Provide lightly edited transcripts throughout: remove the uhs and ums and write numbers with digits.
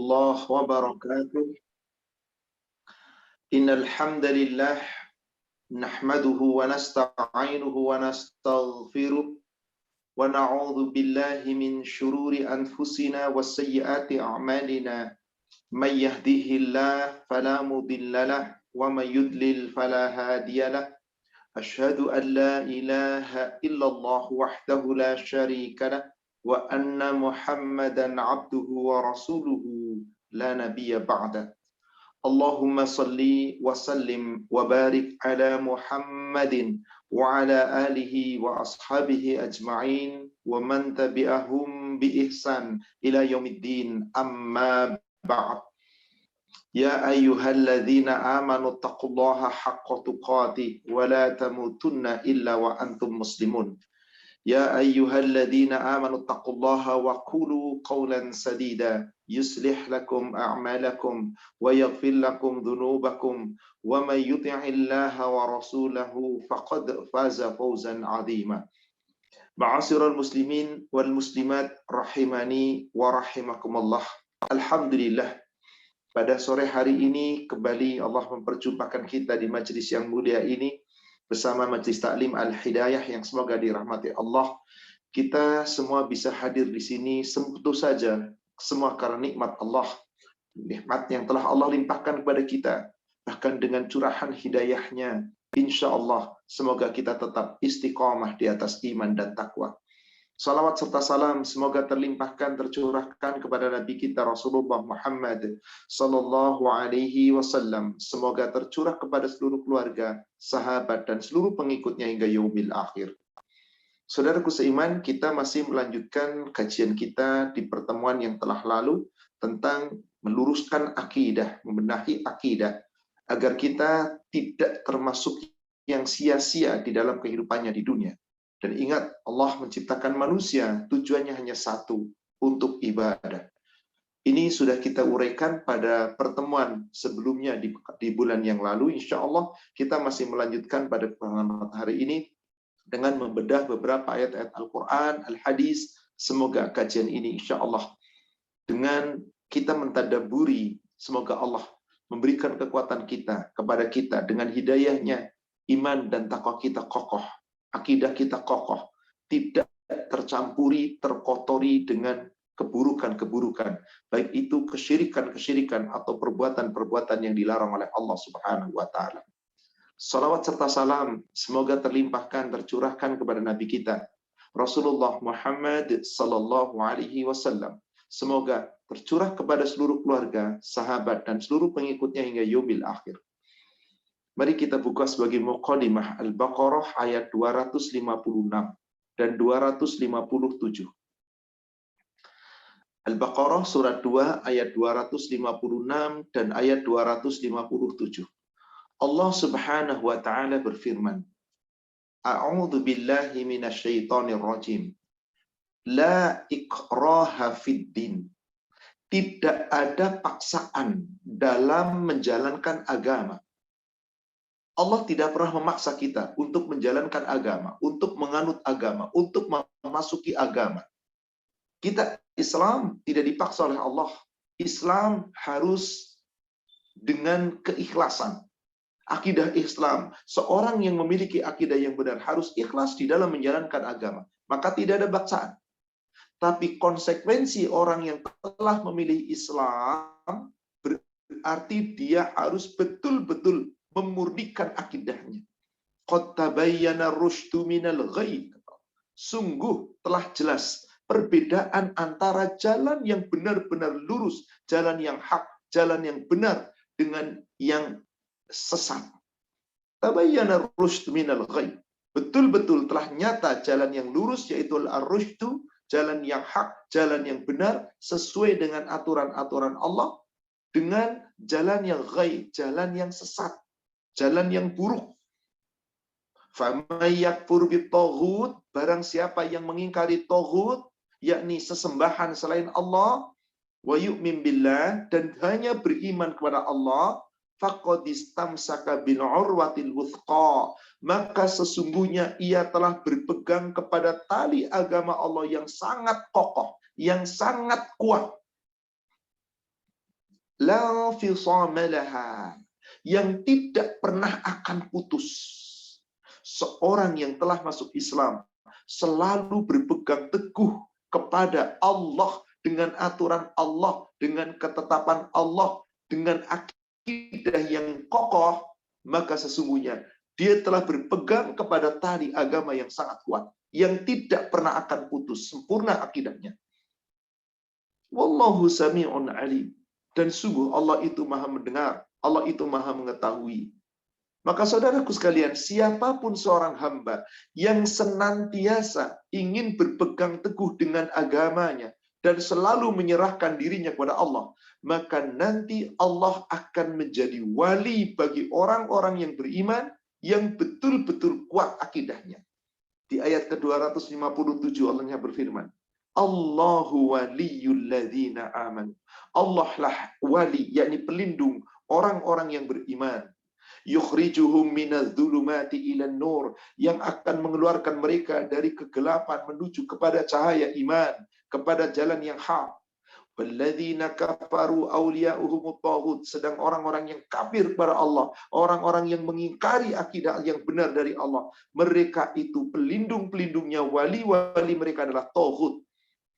الله وبركاته. إن الحمد لله نحمده ونستعينه ونستغفره ونعوذ بالله من شرور أنفسنا وسيئات أعمالنا. من يهده الله فلا مضل له ومن يضلل فلا هادي له. أشهد أن لا إله إلا الله وحده لا شريك له وأن محمدا عبده ورسوله لا نبي بعده. اللهم صل وسلم وبارك على محمد وعلى آله وأصحابه أجمعين ومن تبعهم بإحسان إلى يوم الدين. أما بعد. يا أيها الذين آمنوا اتقوا الله حق تقاته ولا تموتن إلا وأنتم مسلمون. يا أيها الذين آمنوا اتقوا الله وقولوا قولا سديدا يصلح لكم أعمالكم ويغفر لكم ذنوبكم ومن يطع الله ورسوله فقد فاز فوزا عظيما. Ma'asyiral muslimin wal muslimat rahimani wa rahimakumullah. Alhamdulillah, pada sore hari ini kembali Allah memperjumpakan kita di majelis yang mulia ini bersama Majelis Taklim Al-Hidayah yang semoga dirahmati Allah. Kita semua bisa hadir di sini tentu saja semua karena nikmat Allah. Nikmat yang telah Allah limpahkan kepada kita, bahkan dengan curahan hidayahnya. Insya Allah semoga kita tetap istiqamah di atas iman dan takwa. Salawat serta salam semoga terlimpahkan, tercurahkan kepada Nabi kita Rasulullah Muhammad sallallahu alaihi wasallam. Semoga tercurah kepada seluruh keluarga, sahabat dan seluruh pengikutnya hingga yaumil akhir. Saudaraku seiman, kita masih melanjutkan kajian kita di pertemuan yang telah lalu tentang meluruskan akidah, membenahi akidah agar kita tidak termasuk yang sia-sia di dalam kehidupannya di dunia. Dan ingat, Allah menciptakan manusia tujuannya hanya satu, untuk ibadah. Ini sudah kita uraikan pada pertemuan sebelumnya di bulan yang lalu. Insya Allah kita masih melanjutkan pada pertemuan hari ini dengan membedah beberapa ayat-ayat Al-Quran, Al-Hadis. Semoga kajian ini insya Allah dengan kita mentadaburi, semoga Allah memberikan kekuatan kita kepada kita dengan hidayahnya, iman dan takwa kita kokoh. Akidah kita kokoh, tidak tercampuri, terkotori dengan keburukan-keburukan, baik itu kesyirikan-kesyirikan atau perbuatan-perbuatan yang dilarang oleh Allah Subhanahu wa taala. Salawat serta salam semoga terlimpahkan, tercurahkan kepada Nabi kita Rasulullah Muhammad sallallahu alaihi wasallam. Semoga tercurah kepada seluruh keluarga, sahabat dan seluruh pengikutnya hingga yaumil akhir. Mari kita buka sebagai muqaddimah Al-Baqarah ayat 256 dan 257. Al-Baqarah surat 2 ayat 256 dan ayat 257. Allah Subhanahu wa taala berfirman, A'udzu billahi minasyaitonir rajim. La ikraha fid din. Tidak ada paksaan dalam menjalankan agama. Allah tidak pernah memaksa kita untuk menjalankan agama, untuk menganut agama, untuk memasuki agama. Kita Islam tidak dipaksa oleh Allah. Islam harus dengan keikhlasan. Akidah Islam, seorang yang memiliki akidah yang benar harus ikhlas di dalam menjalankan agama. Maka tidak ada paksaan. Tapi konsekuensi orang yang telah memilih Islam berarti dia harus betul-betul memurnikan akidahnya. Qad tabayyana rusydu minal ghayy. Sungguh telah jelas perbedaan antara jalan yang benar-benar lurus, jalan yang hak, jalan yang benar dengan yang sesat. Tabayyana rusydu minal ghayy. Betul-betul telah nyata jalan yang lurus yaitu ar-rusydu, jalan yang hak, jalan yang benar sesuai dengan aturan-aturan Allah, dengan jalan yang ghayy, jalan yang sesat, jalan yang buruk. Faman yakfur bitaghut, barang siapa yang mengingkari taghut, yakni sesembahan selain Allah, wa yu'min billah, dan hanya beriman kepada Allah, faqad istamsaka bil urwatil wuthqa, maka sesungguhnya ia telah berpegang kepada tali agama Allah yang sangat kokoh, yang sangat kuat. la fisamalaha, yang tidak pernah akan putus. Seorang yang telah masuk Islam selalu berpegang teguh kepada Allah, dengan aturan Allah, dengan ketetapan Allah, dengan akidah yang kokoh, maka sesungguhnya dia telah berpegang kepada tali agama yang sangat kuat, yang tidak pernah akan putus, sempurna akidahnya. Wallahu sami'un alim. Dan sungguh Allah itu maha mendengar, Allah itu maha mengetahui. Maka saudaraku sekalian, siapapun seorang hamba yang senantiasa ingin berpegang teguh dengan agamanya dan selalu menyerahkan dirinya kepada Allah, maka nanti Allah akan menjadi wali bagi orang-orang yang beriman yang betul-betul kuat akidahnya. Di ayat ke-257 Allah berfirman, Allahu waliyul ladzina amanu. Allah lah wali, yakni pelindung orang-orang yang beriman. Yukhrijuhum minadh-dhulumati ilan nur, yang akan mengeluarkan mereka dari kegelapan menuju kepada cahaya iman, kepada jalan yang hak. Walladzina kafaru awliya'uhumut taghut, sedang orang-orang yang kafir kepada Allah, orang-orang yang mengingkari akidah yang benar dari Allah, mereka itu pelindung-pelindungnya, wali-wali mereka adalah taghut.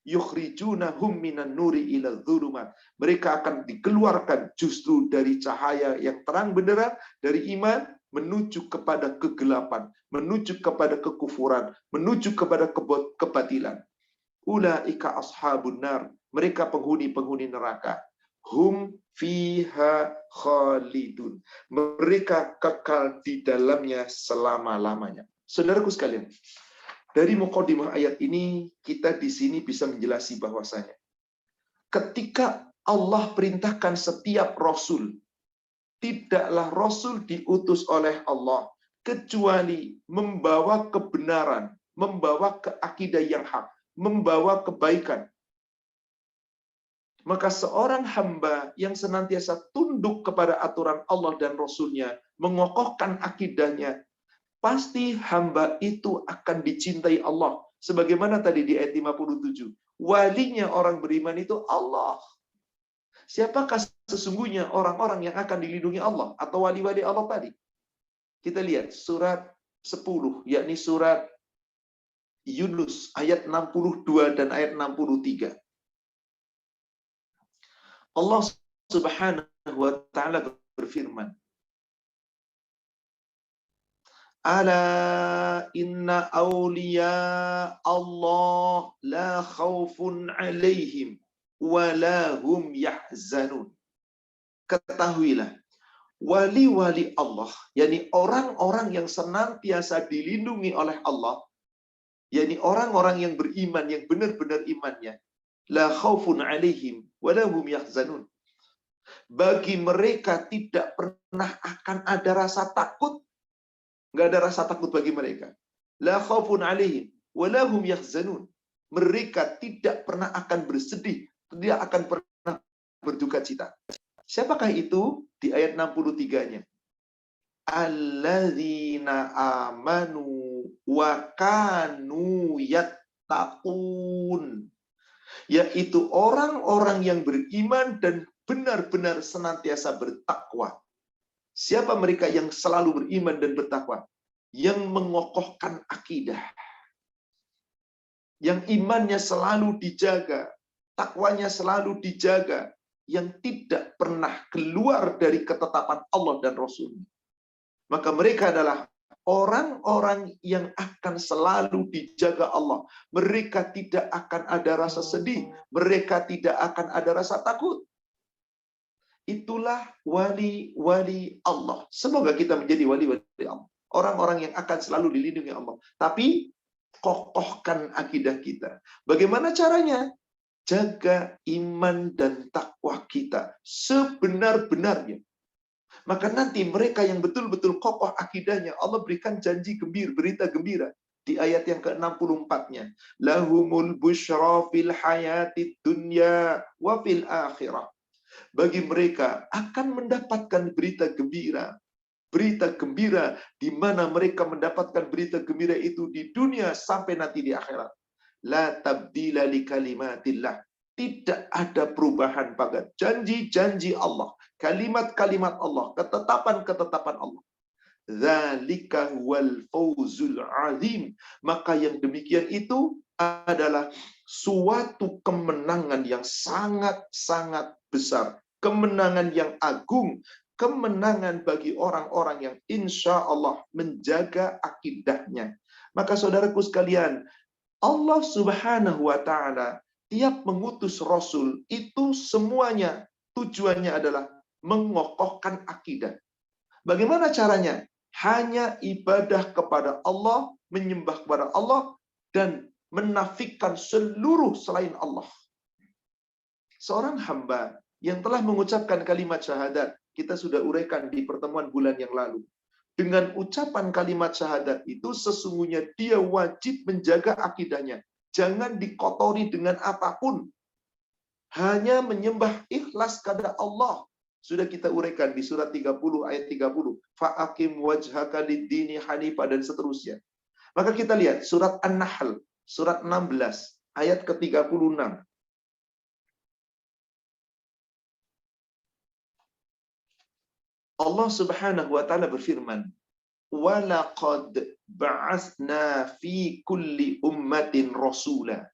Yukhrijunahum minan nuri ila dzulumat. Mereka akan dikeluarkan justru dari cahaya yang terang benderang, dari iman menuju kepada kegelapan, menuju kepada kekufuran, menuju kepada kebatilan. Ulaika ashabun nar. Mereka penghuni-penghuni neraka. Hum fiha khalidun. Mereka kekal di dalamnya selama-lamanya. Saudaraku sekalian, dari mukadimah ayat ini, kita di sini bisa menjelaskan bahwasanya ketika Allah perintahkan setiap rasul, tidaklah rasul diutus oleh Allah kecuali membawa kebenaran, membawa keakidah yang hak, membawa kebaikan. Maka seorang hamba yang senantiasa tunduk kepada aturan Allah dan Rasul-Nya, mengokohkan akidahnya, pasti hamba itu akan dicintai Allah. Sebagaimana tadi di ayat 57. Walinya orang beriman itu Allah. Siapakah sesungguhnya orang-orang yang akan dilindungi Allah atau wali-wali Allah tadi? Kita lihat surat 10, yakni surat Yunus ayat 62 dan ayat 63. Allah Subhanahu wa taala berfirman, Ala inna awliya Allah la khawfun alaihim wa la hum yahzanun. Ketahuilah, wali-wali Allah, yakni orang-orang yang senantiasa dilindungi oleh Allah, yakni orang-orang yang beriman, yang benar-benar imannya, la khawfun alaihim wa la hum yahzanun. Bagi mereka tidak pernah akan ada rasa takut. Nggak ada rasa takut bagi mereka. La khaufun alaihim wa la hum yahzanun. Mereka tidak pernah akan bersedih, tidak akan pernah berduka cita. Siapakah itu? Di ayat 63-nya. Alladzina amanu wa kanu yattaqun. Yaitu orang-orang yang beriman dan benar-benar senantiasa bertakwa. Siapa mereka yang selalu beriman dan bertakwa? Yang mengokohkan akidah. Yang imannya selalu dijaga. Takwanya selalu dijaga. Yang tidak pernah keluar dari ketetapan Allah dan Rasul-Nya. Maka mereka adalah orang-orang yang akan selalu dijaga Allah. Mereka tidak akan ada rasa sedih. Mereka tidak akan ada rasa takut. Itulah wali-wali Allah. Semoga kita menjadi wali-wali Allah. Orang-orang yang akan selalu dilindungi Allah. Tapi kokohkan akidah kita. Bagaimana caranya? Jaga iman dan takwa kita sebenar-benarnya. Maka nanti mereka yang betul-betul kokoh akidahnya, Allah berikan janji gembira, berita gembira. Di ayat yang ke-64-nya. Lahumul busyra fil hayatid dunya wa fil akhirah. Bagi mereka akan mendapatkan berita gembira. Berita gembira di mana mereka mendapatkan berita gembira itu di dunia sampai nanti di akhirat. La tabdila li kalimatillah. Tidak ada perubahan pada janji-janji Allah, kalimat-kalimat Allah, ketetapan-ketetapan Allah. Dzalika wal fawzul azim. Maka yang demikian itu adalah suatu kemenangan yang sangat-sangat besar, kemenangan yang agung, kemenangan bagi orang-orang yang insya Allah menjaga akidahnya. Maka saudaraku sekalian, Allah Subhanahu wa Ta'ala tiap mengutus Rasul itu semuanya tujuannya adalah mengokohkan akidah. Bagaimana caranya? Hanya ibadah kepada Allah, menyembah kepada Allah, dan menafikan seluruh selain Allah. Seorang hamba yang telah mengucapkan kalimat syahadat, kita sudah uraikan di pertemuan bulan yang lalu. Dengan ucapan kalimat syahadat itu sesungguhnya dia wajib menjaga akidahnya. Jangan dikotori dengan apapun. Hanya menyembah ikhlas kepada Allah. Sudah kita uraikan di surat 30 ayat 30. Fa'akim wajhaka lid-dini hanifah dan seterusnya. Maka kita lihat surat An-Nahl, surat 16 ayat ke-36. Allah Subhanahu wa Ta'ala berfirman, "Walaqad ba'atsna fi kulli ummatin rasula."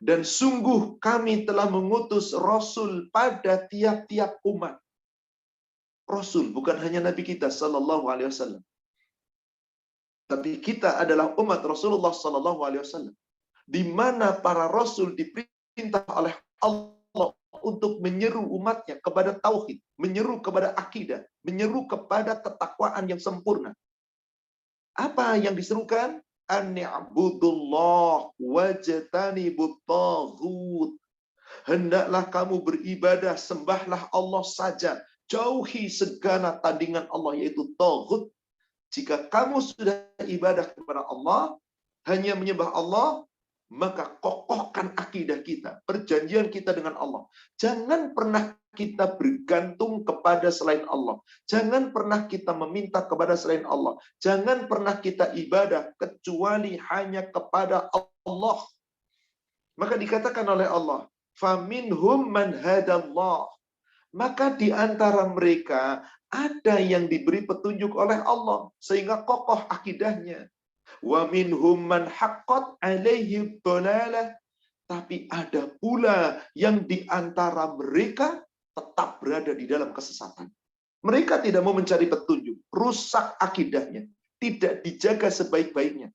Dan sungguh kami telah mengutus Rasul pada tiap-tiap umat. Rasul bukan hanya Nabi kita sallallahu alaihi wasallam. Tapi kita adalah umat Rasulullah sallallahu alaihi wasallam. Di mana para rasul diperintah oleh Allah untuk menyeru umatnya kepada tauhid, menyeru kepada akidah, menyeru kepada ketakwaan yang sempurna. Apa yang diserukan? An-ni'budullah wajtanibut taghut. Hendaklah kamu beribadah, sembahlah Allah saja. Jauhi segala tandingan Allah, yaitu taghut. Jika kamu sudah ibadah kepada Allah, hanya menyembah Allah, maka kokohkan akidah kita, perjanjian kita dengan Allah. Jangan pernah kita bergantung kepada selain Allah. Jangan pernah kita meminta kepada selain Allah. Jangan pernah kita ibadah kecuali hanya kepada Allah. Maka dikatakan oleh Allah, "Faminhum man hadallah." Maka di antara mereka ada yang diberi petunjuk oleh Allah sehingga kokoh akidahnya. Wa minhum man haqqat alaihi dhalalah. Tapi ada pula yang di antara mereka tetap berada di dalam kesesatan. Mereka tidak mau mencari petunjuk, rusak akidahnya, tidak dijaga sebaik-baiknya.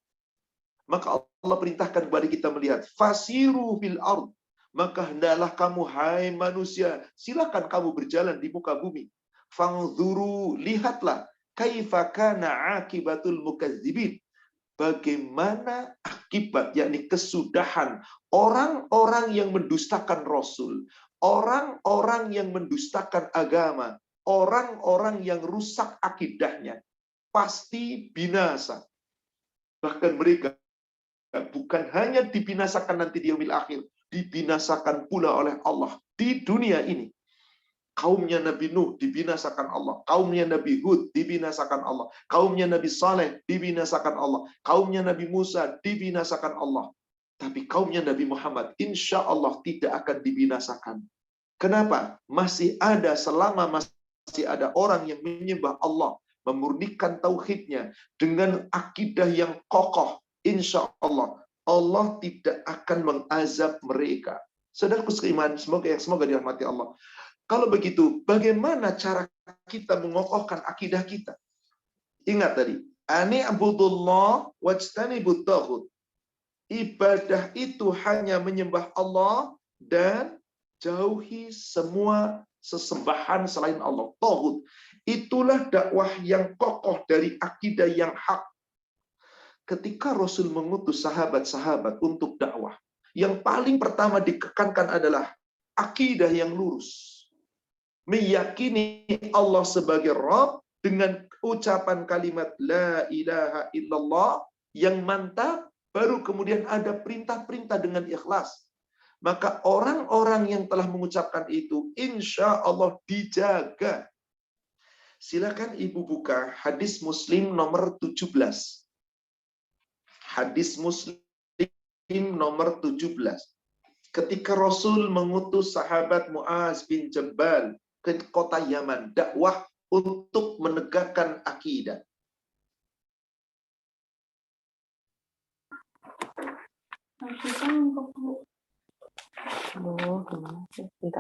Maka Allah perintahkan kepada kita melihat, fasiru fil ard. Maka hendaklah kamu, hai manusia, silakan kamu berjalan di muka bumi. Fangzuru, lihatlah, kaifa kana akibatul mukadzibin. Bagaimana akibat, yakni kesudahan orang-orang yang mendustakan Rasul, orang-orang yang mendustakan agama, orang-orang yang rusak akidahnya, pasti binasa. Bahkan mereka bukan hanya dibinasakan nanti di yaumil akhir, dibinasakan pula oleh Allah di dunia ini. Kaumnya Nabi Nuh dibinasakan Allah. Kaumnya Nabi Hud dibinasakan Allah. Kaumnya Nabi Saleh dibinasakan Allah. Kaumnya Nabi Musa dibinasakan Allah. Tapi kaumnya Nabi Muhammad insya Allah tidak akan dibinasakan. Kenapa? Masih ada, selama masih ada orang yang menyembah Allah, memurnikan tauhidnya dengan akidah yang kokoh, insya Allah Allah tidak akan mengazab mereka. Saudaraku seiman, semoga dirahmati Allah. Kalau begitu, bagaimana cara kita mengokohkan akidah kita? Ingat tadi, ani'budullah wajtanibut taghut. Ibadah itu hanya menyembah Allah dan jauhi semua sesembahan selain Allah. Taghut. Itulah dakwah yang kokoh dari akidah yang hak. Ketika Rasul mengutus sahabat-sahabat untuk dakwah, yang paling pertama ditekankan adalah akidah yang lurus. Meyakini Allah sebagai Rabb dengan ucapan kalimat La ilaha illallah yang mantap, baru kemudian ada perintah-perintah dengan ikhlas. Maka orang-orang yang telah mengucapkan itu, insya Allah dijaga. Silakan Ibu buka hadis Muslim nomor 17. Hadis Muslim nomor 17. Ketika Rasul mengutus sahabat Muaz bin Jabal ke kota Yaman, dakwah untuk menegakkan akidah.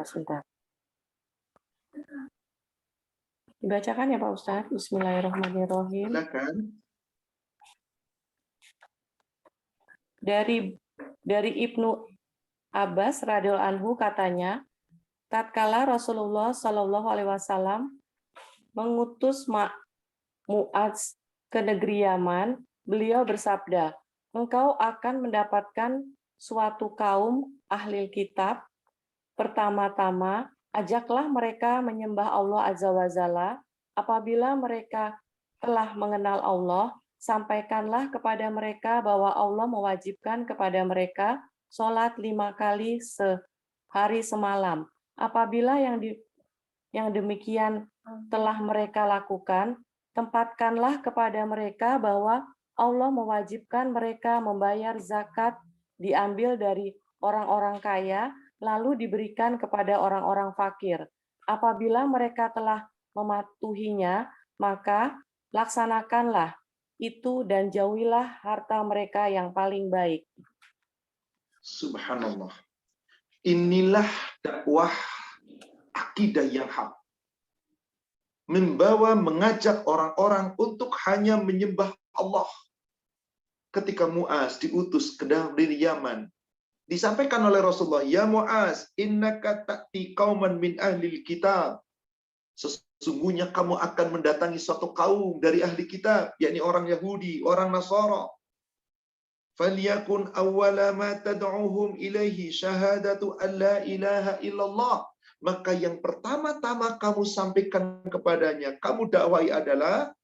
Sebentar. Dibacakan ya Pak Ustadz. Bismillahirrahmanirrahim. Silakan. Dari Ibnu Abbas radhiyallahu anhu katanya, tatkala Rasulullah Shallallahu alaihi wasallam mengutus Muaz ke negeri Yaman, beliau bersabda, engkau akan mendapatkan suatu kaum ahli kitab. Pertama-tama, ajaklah mereka menyembah Allah Azza wa Jalla. Apabila mereka telah mengenal Allah, sampaikanlah kepada mereka bahwa Allah mewajibkan kepada mereka sholat 5 kali sehari semalam. Apabila yang demikian telah mereka lakukan, tempatkanlah kepada mereka bahwa Allah mewajibkan mereka membayar zakat diambil dari orang-orang kaya, lalu diberikan kepada orang-orang fakir. Apabila mereka telah mematuhinya, maka laksanakanlah itu dan jauhilah harta mereka yang paling baik. Subhanallah. Inilah dakwah akidah yang hak. Mengajak orang-orang untuk hanya menyembah Allah. Ketika Muaz diutus ke dari Yaman, disampaikan oleh Rasulullah, ya Muaz, innaka ta'ti qauman min ahlil kitab. Sesungguhnya kamu akan mendatangi suatu kaum dari ahli kitab, yakni orang Yahudi, orang Nasara. Falyakun awwala ma tad'uhum ilaihi syahadatu an la ilaha illallah. Maka yang pertama-tama kamu sampaikan kepadanya, kamu dakwai adalah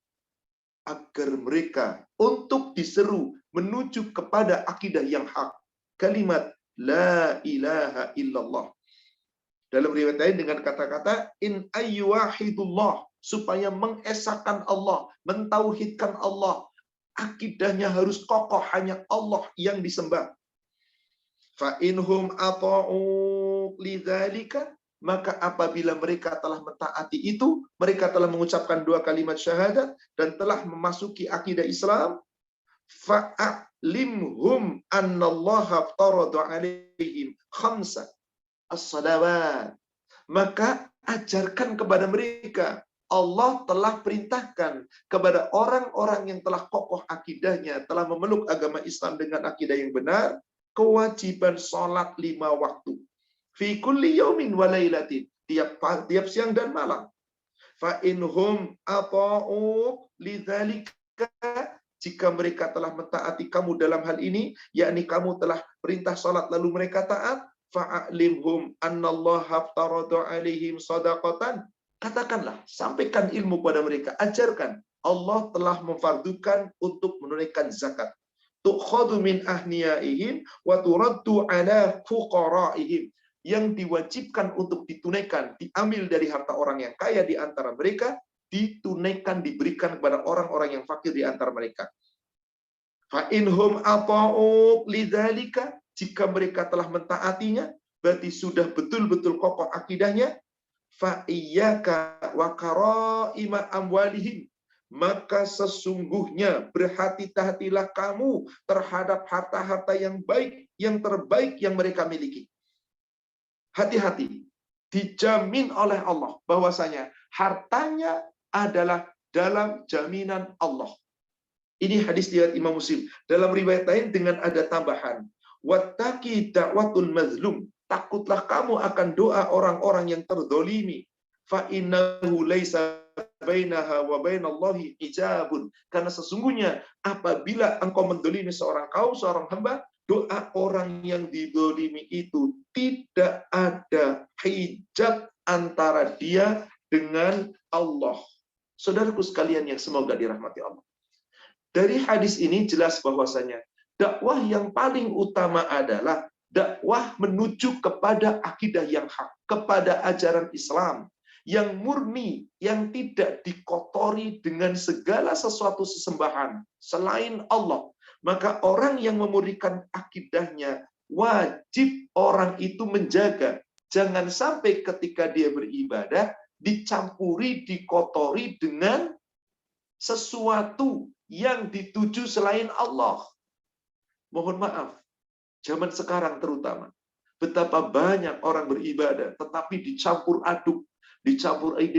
agar mereka untuk diseru menuju kepada akidah yang hak. Kalimat la ilaha illallah. Dalam riwayat lain dengan kata-kata in ayyuhidullah, supaya mengesahkan Allah, mentauhidkan Allah. Akidahnya harus kokoh, hanya Allah yang disembah. Fa inhum ata'u lidzalika, maka apabila mereka telah mentaati itu, mereka telah mengucapkan 2 kalimat syahadat dan telah memasuki akidah Islam, fa'alimhum annallaha aftarada alaihim khamsa as-salawat. Maka ajarkan kepada mereka, Allah telah perintahkan kepada orang-orang yang telah kokoh akidahnya, telah memeluk agama Islam dengan akidah yang benar, kewajiban sholat 5 waktu. Fi kulli yaumin wa lailatin, tiap siang dan malam. Fa inhum ata'u lidzalika, jika mereka telah mentaati kamu dalam hal ini, yakni kamu telah perintah sholat lalu mereka taat, fa'alimhum annallaha aftarada alaihim sadaqatan. Katakanlah, sampaikan ilmu pada mereka, ajarkan Allah telah memfardukan untuk menunaikan zakat. Tu'khadhu min ahniyaihim wa turaddu ala fuqaraihim, yang diwajibkan untuk ditunaikan, diambil dari harta orang yang kaya di antara mereka, ditunaikan, diberikan kepada orang-orang yang fakir di antara mereka. Fa inhum ata'u lidzalika, jika mereka telah mentaatinya, berarti sudah betul-betul kokoh akidahnya. Fa iyyaka wa karaima amwalihim, maka sesungguhnya berhati-hatilah kamu terhadap harta-harta yang baik, yang terbaik yang mereka miliki. Hati-hati, dijamin oleh Allah bahwasanya hartanya adalah dalam jaminan Allah. Ini hadis riwayat Imam Muslim. Dalam riwayat lain dengan ada tambahan, wattaqi da'watul mazlum, takutlah kamu akan doa orang-orang yang terdolimi. Fa innahu laisa bainaha wa bainallahi hijabun, karena sesungguhnya apabila engkau mendolimi seorang kaum, seorang hamba, doa orang yang didolimi itu tidak ada hijab antara dia dengan Allah. Saudaraku sekalian yang semoga dirahmati Allah. Dari hadis ini jelas bahwasanya dakwah yang paling utama adalah dakwah menuju kepada akidah yang hak, kepada ajaran Islam yang murni, yang tidak dikotori dengan segala sesuatu sesembahan selain Allah. Maka orang yang memurnikan akidahnya wajib orang itu menjaga. Jangan sampai ketika dia beribadah, dicampuri, dikotori dengan sesuatu yang dituju selain Allah. Mohon maaf, zaman sekarang terutama, betapa banyak orang beribadah, tetapi dicampur aduk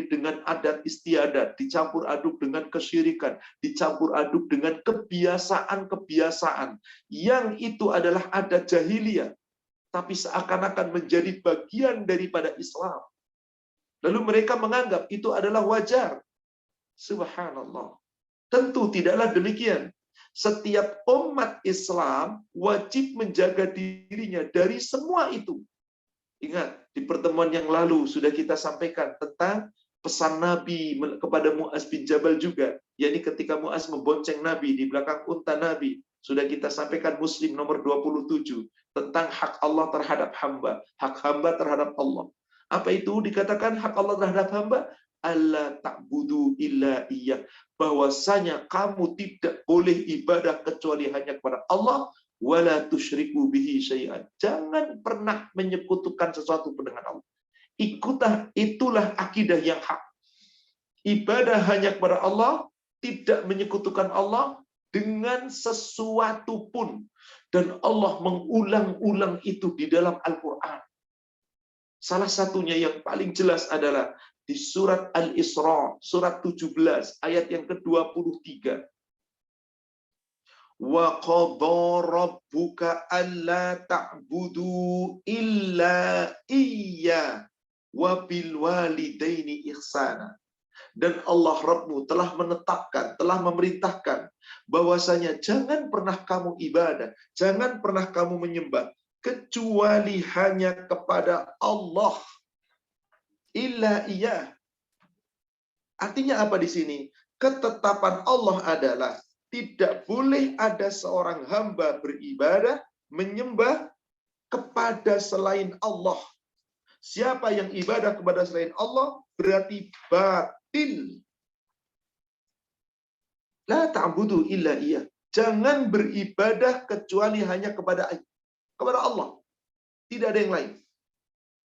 dengan adat istiadat, dicampur aduk dengan kesyirikan, dicampur aduk dengan kebiasaan-kebiasaan, yang itu adalah adat jahiliyah, tapi seakan-akan menjadi bagian daripada Islam. Lalu mereka menganggap itu adalah wajar. Subhanallah. Tentu tidaklah demikian. Setiap umat Islam wajib menjaga dirinya dari semua itu. Ingat, di pertemuan yang lalu sudah kita sampaikan tentang pesan Nabi kepada Mu'az bin Jabal juga. Yakni ketika Mu'az membonceng Nabi di belakang unta Nabi. Sudah kita sampaikan Muslim nomor 27. Tentang hak Allah terhadap hamba. Hak hamba terhadap Allah. Apa itu dikatakan hak Allah terhadap hamba? Allah ta'budu illa iya. Bahwasanya kamu tidak boleh ibadah kecuali hanya kepada Allah. Wala tusyriku bihi syai'an. Jangan pernah menyekutukan sesuatu dengan Allah. Itulah akidah yang hak. Ibadah hanya kepada Allah, tidak menyekutukan Allah dengan sesuatu pun. Dan Allah mengulang-ulang itu di dalam Al-Quran. Salah satunya yang paling jelas adalah di surat Al-Isra, surat 17, ayat yang ke-23. Wa qadha rabbuka alla ta'budu illa iyya wa bil walidaini ihsana. Dan Allah Rabbmu telah menetapkan, telah memerintahkan bahwasanya jangan pernah kamu ibadah, jangan pernah kamu menyembah kecuali hanya kepada Allah. Illa iyya. Artinya apa di sini? Ketetapan Allah adalah tidak boleh ada seorang hamba beribadah, menyembah kepada selain Allah. Siapa yang ibadah kepada selain Allah, berarti batil. La ta'budu illa iya. Jangan beribadah kecuali hanya kepada Allah. Tidak ada yang lain.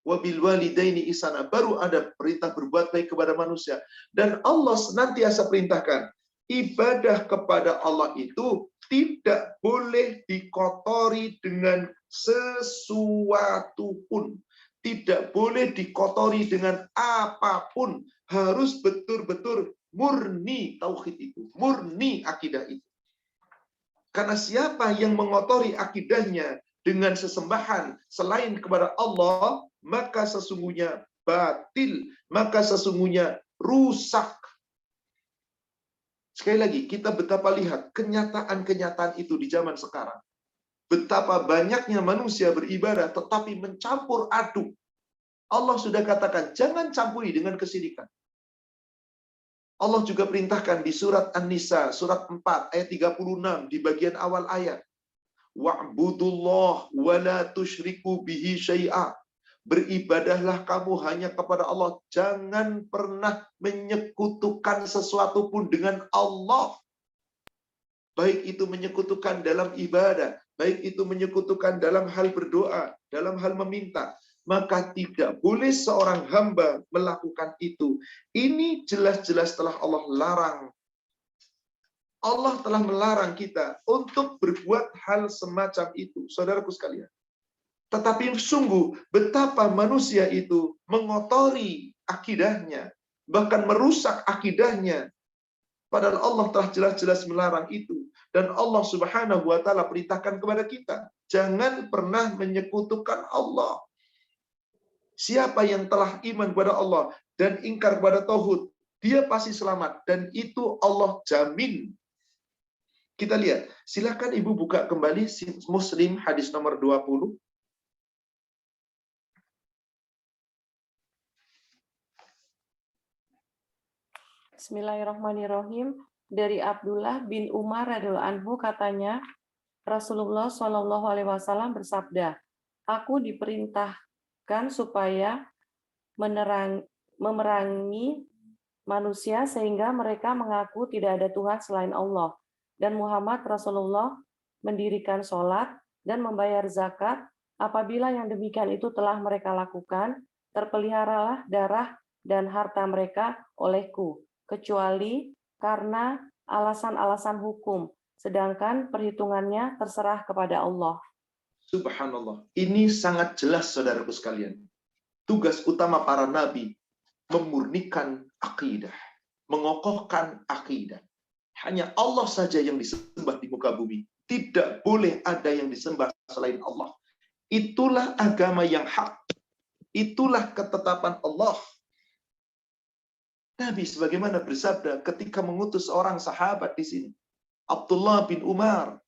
Wabil walidaini ihsana. Baru ada perintah berbuat baik kepada manusia. Dan Allah senantiasa perintahkan, ibadah kepada Allah itu tidak boleh dikotori dengan sesuatu pun. Tidak boleh dikotori dengan apapun. Harus betul-betul murni tauhid itu. Murni akidah itu. Karena siapa yang mengotori akidahnya dengan sesembahan selain kepada Allah, maka sesungguhnya batil. Maka sesungguhnya rusak. Sekali lagi, kita betapa lihat kenyataan-kenyataan itu di zaman sekarang. Betapa banyaknya manusia beribadah tetapi mencampur aduk. Allah sudah katakan, jangan campuri dengan kesyirikan. Allah juga perintahkan di surat An-Nisa, surat 4, ayat 36, di bagian awal ayat. Wa'budullah wa la tusyriku bihi syai'a. Beribadahlah kamu hanya kepada Allah. Jangan pernah menyekutukan sesuatu pun dengan Allah. Baik itu menyekutukan dalam ibadah, baik itu menyekutukan dalam hal berdoa, dalam hal meminta. Maka tidak boleh seorang hamba melakukan itu. Ini jelas-jelas telah Allah larang. Allah telah melarang kita untuk berbuat hal semacam itu, saudaraku sekalian. Tetapi sungguh betapa manusia itu mengotori akidahnya, bahkan merusak akidahnya. Padahal Allah telah jelas-jelas melarang itu. Dan Allah Subhanahu wa Ta'ala perintahkan kepada kita, jangan pernah menyekutukan Allah. Siapa yang telah iman kepada Allah dan ingkar kepada tauhid, dia pasti selamat. Dan itu Allah jamin. Kita lihat, silakan Ibu buka kembali Muslim hadis nomor 20. Bismillahirrahmanirrahim. Dari Abdullah bin Umar radhiyallahu anhu katanya, Rasulullah Shallallahu alaihi wasallam bersabda, aku diperintahkan supaya memerangi manusia sehingga mereka mengaku tidak ada Tuhan selain Allah, dan Muhammad Rasulullah mendirikan sholat dan membayar zakat Apabila yang demikian itu telah mereka lakukan, terpeliharalah darah dan harta mereka olehku, kecuali karena alasan-alasan hukum, sedangkan perhitungannya terserah kepada Allah. Subhanallah. Ini sangat jelas, saudaraku sekalian. Tugas utama para nabi memurnikan akidah, mengokohkan akidah. Hanya Allah saja yang disembah di muka bumi. Tidak boleh ada yang disembah selain Allah. Itulah agama yang hak. Itulah ketetapan Allah. Nabi sebagaimana bersabda ketika mengutus seorang sahabat di sini, Abdullah bin Umar.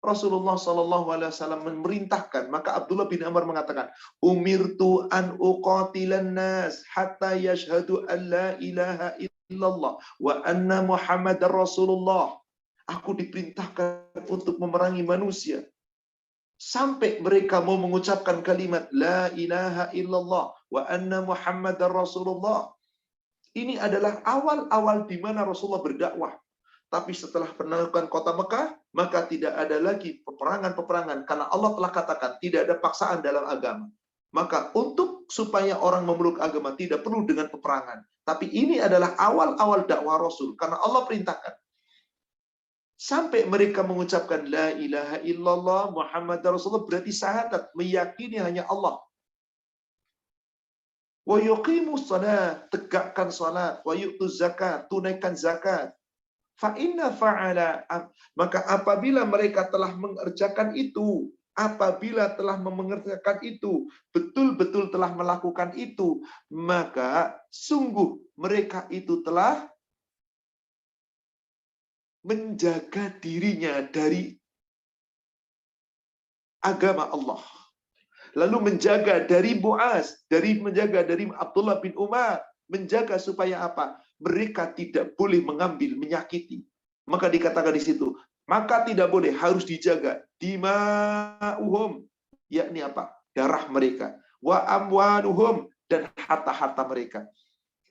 Rasulullah SAW memerintahkan, maka Abdullah bin Umar mengatakan, umirtu an uqatilan nas hatta yashhadu an la ilaha illallah wa anna Muhammadar Rasulullah. Aku diperintahkan untuk memerangi manusia sampai mereka mau mengucapkan kalimat la ilaha illallah wa anna Muhammadar Rasulullah. Ini adalah awal-awal di mana Rasulullah berdakwah. Tapi setelah penaklukan kota Mekah, maka tidak ada lagi peperangan-peperangan. Karena Allah telah katakan, tidak ada paksaan dalam agama. Maka untuk supaya orang memeluk agama, tidak perlu dengan peperangan. Tapi ini adalah awal-awal dakwah Rasul. Karena Allah perintahkan. Sampai mereka mengucapkan, La ilaha illallah Muhammad Rasulullah, berarti syahadat, meyakini hanya Allah. Wa yuqimu salat, tegakkan salat. Wa yu'tu zakat, tunaikan zakat. Fa'inna fa'ala, maka apabila mereka telah mengerjakan itu, apabila telah mengerjakan itu, betul-betul telah melakukan itu, maka sungguh mereka itu telah menjaga dirinya dari agama Allah. Lalu menjaga dari Muaz, menjaga dari Abdullah bin Umar, menjaga supaya apa? Mereka tidak boleh mengambil, menyakiti. Maka dikatakan di situ, maka tidak boleh, harus dijaga dima'uhum, yakni apa? Darah mereka, wa amwaluhum, dan harta-harta mereka.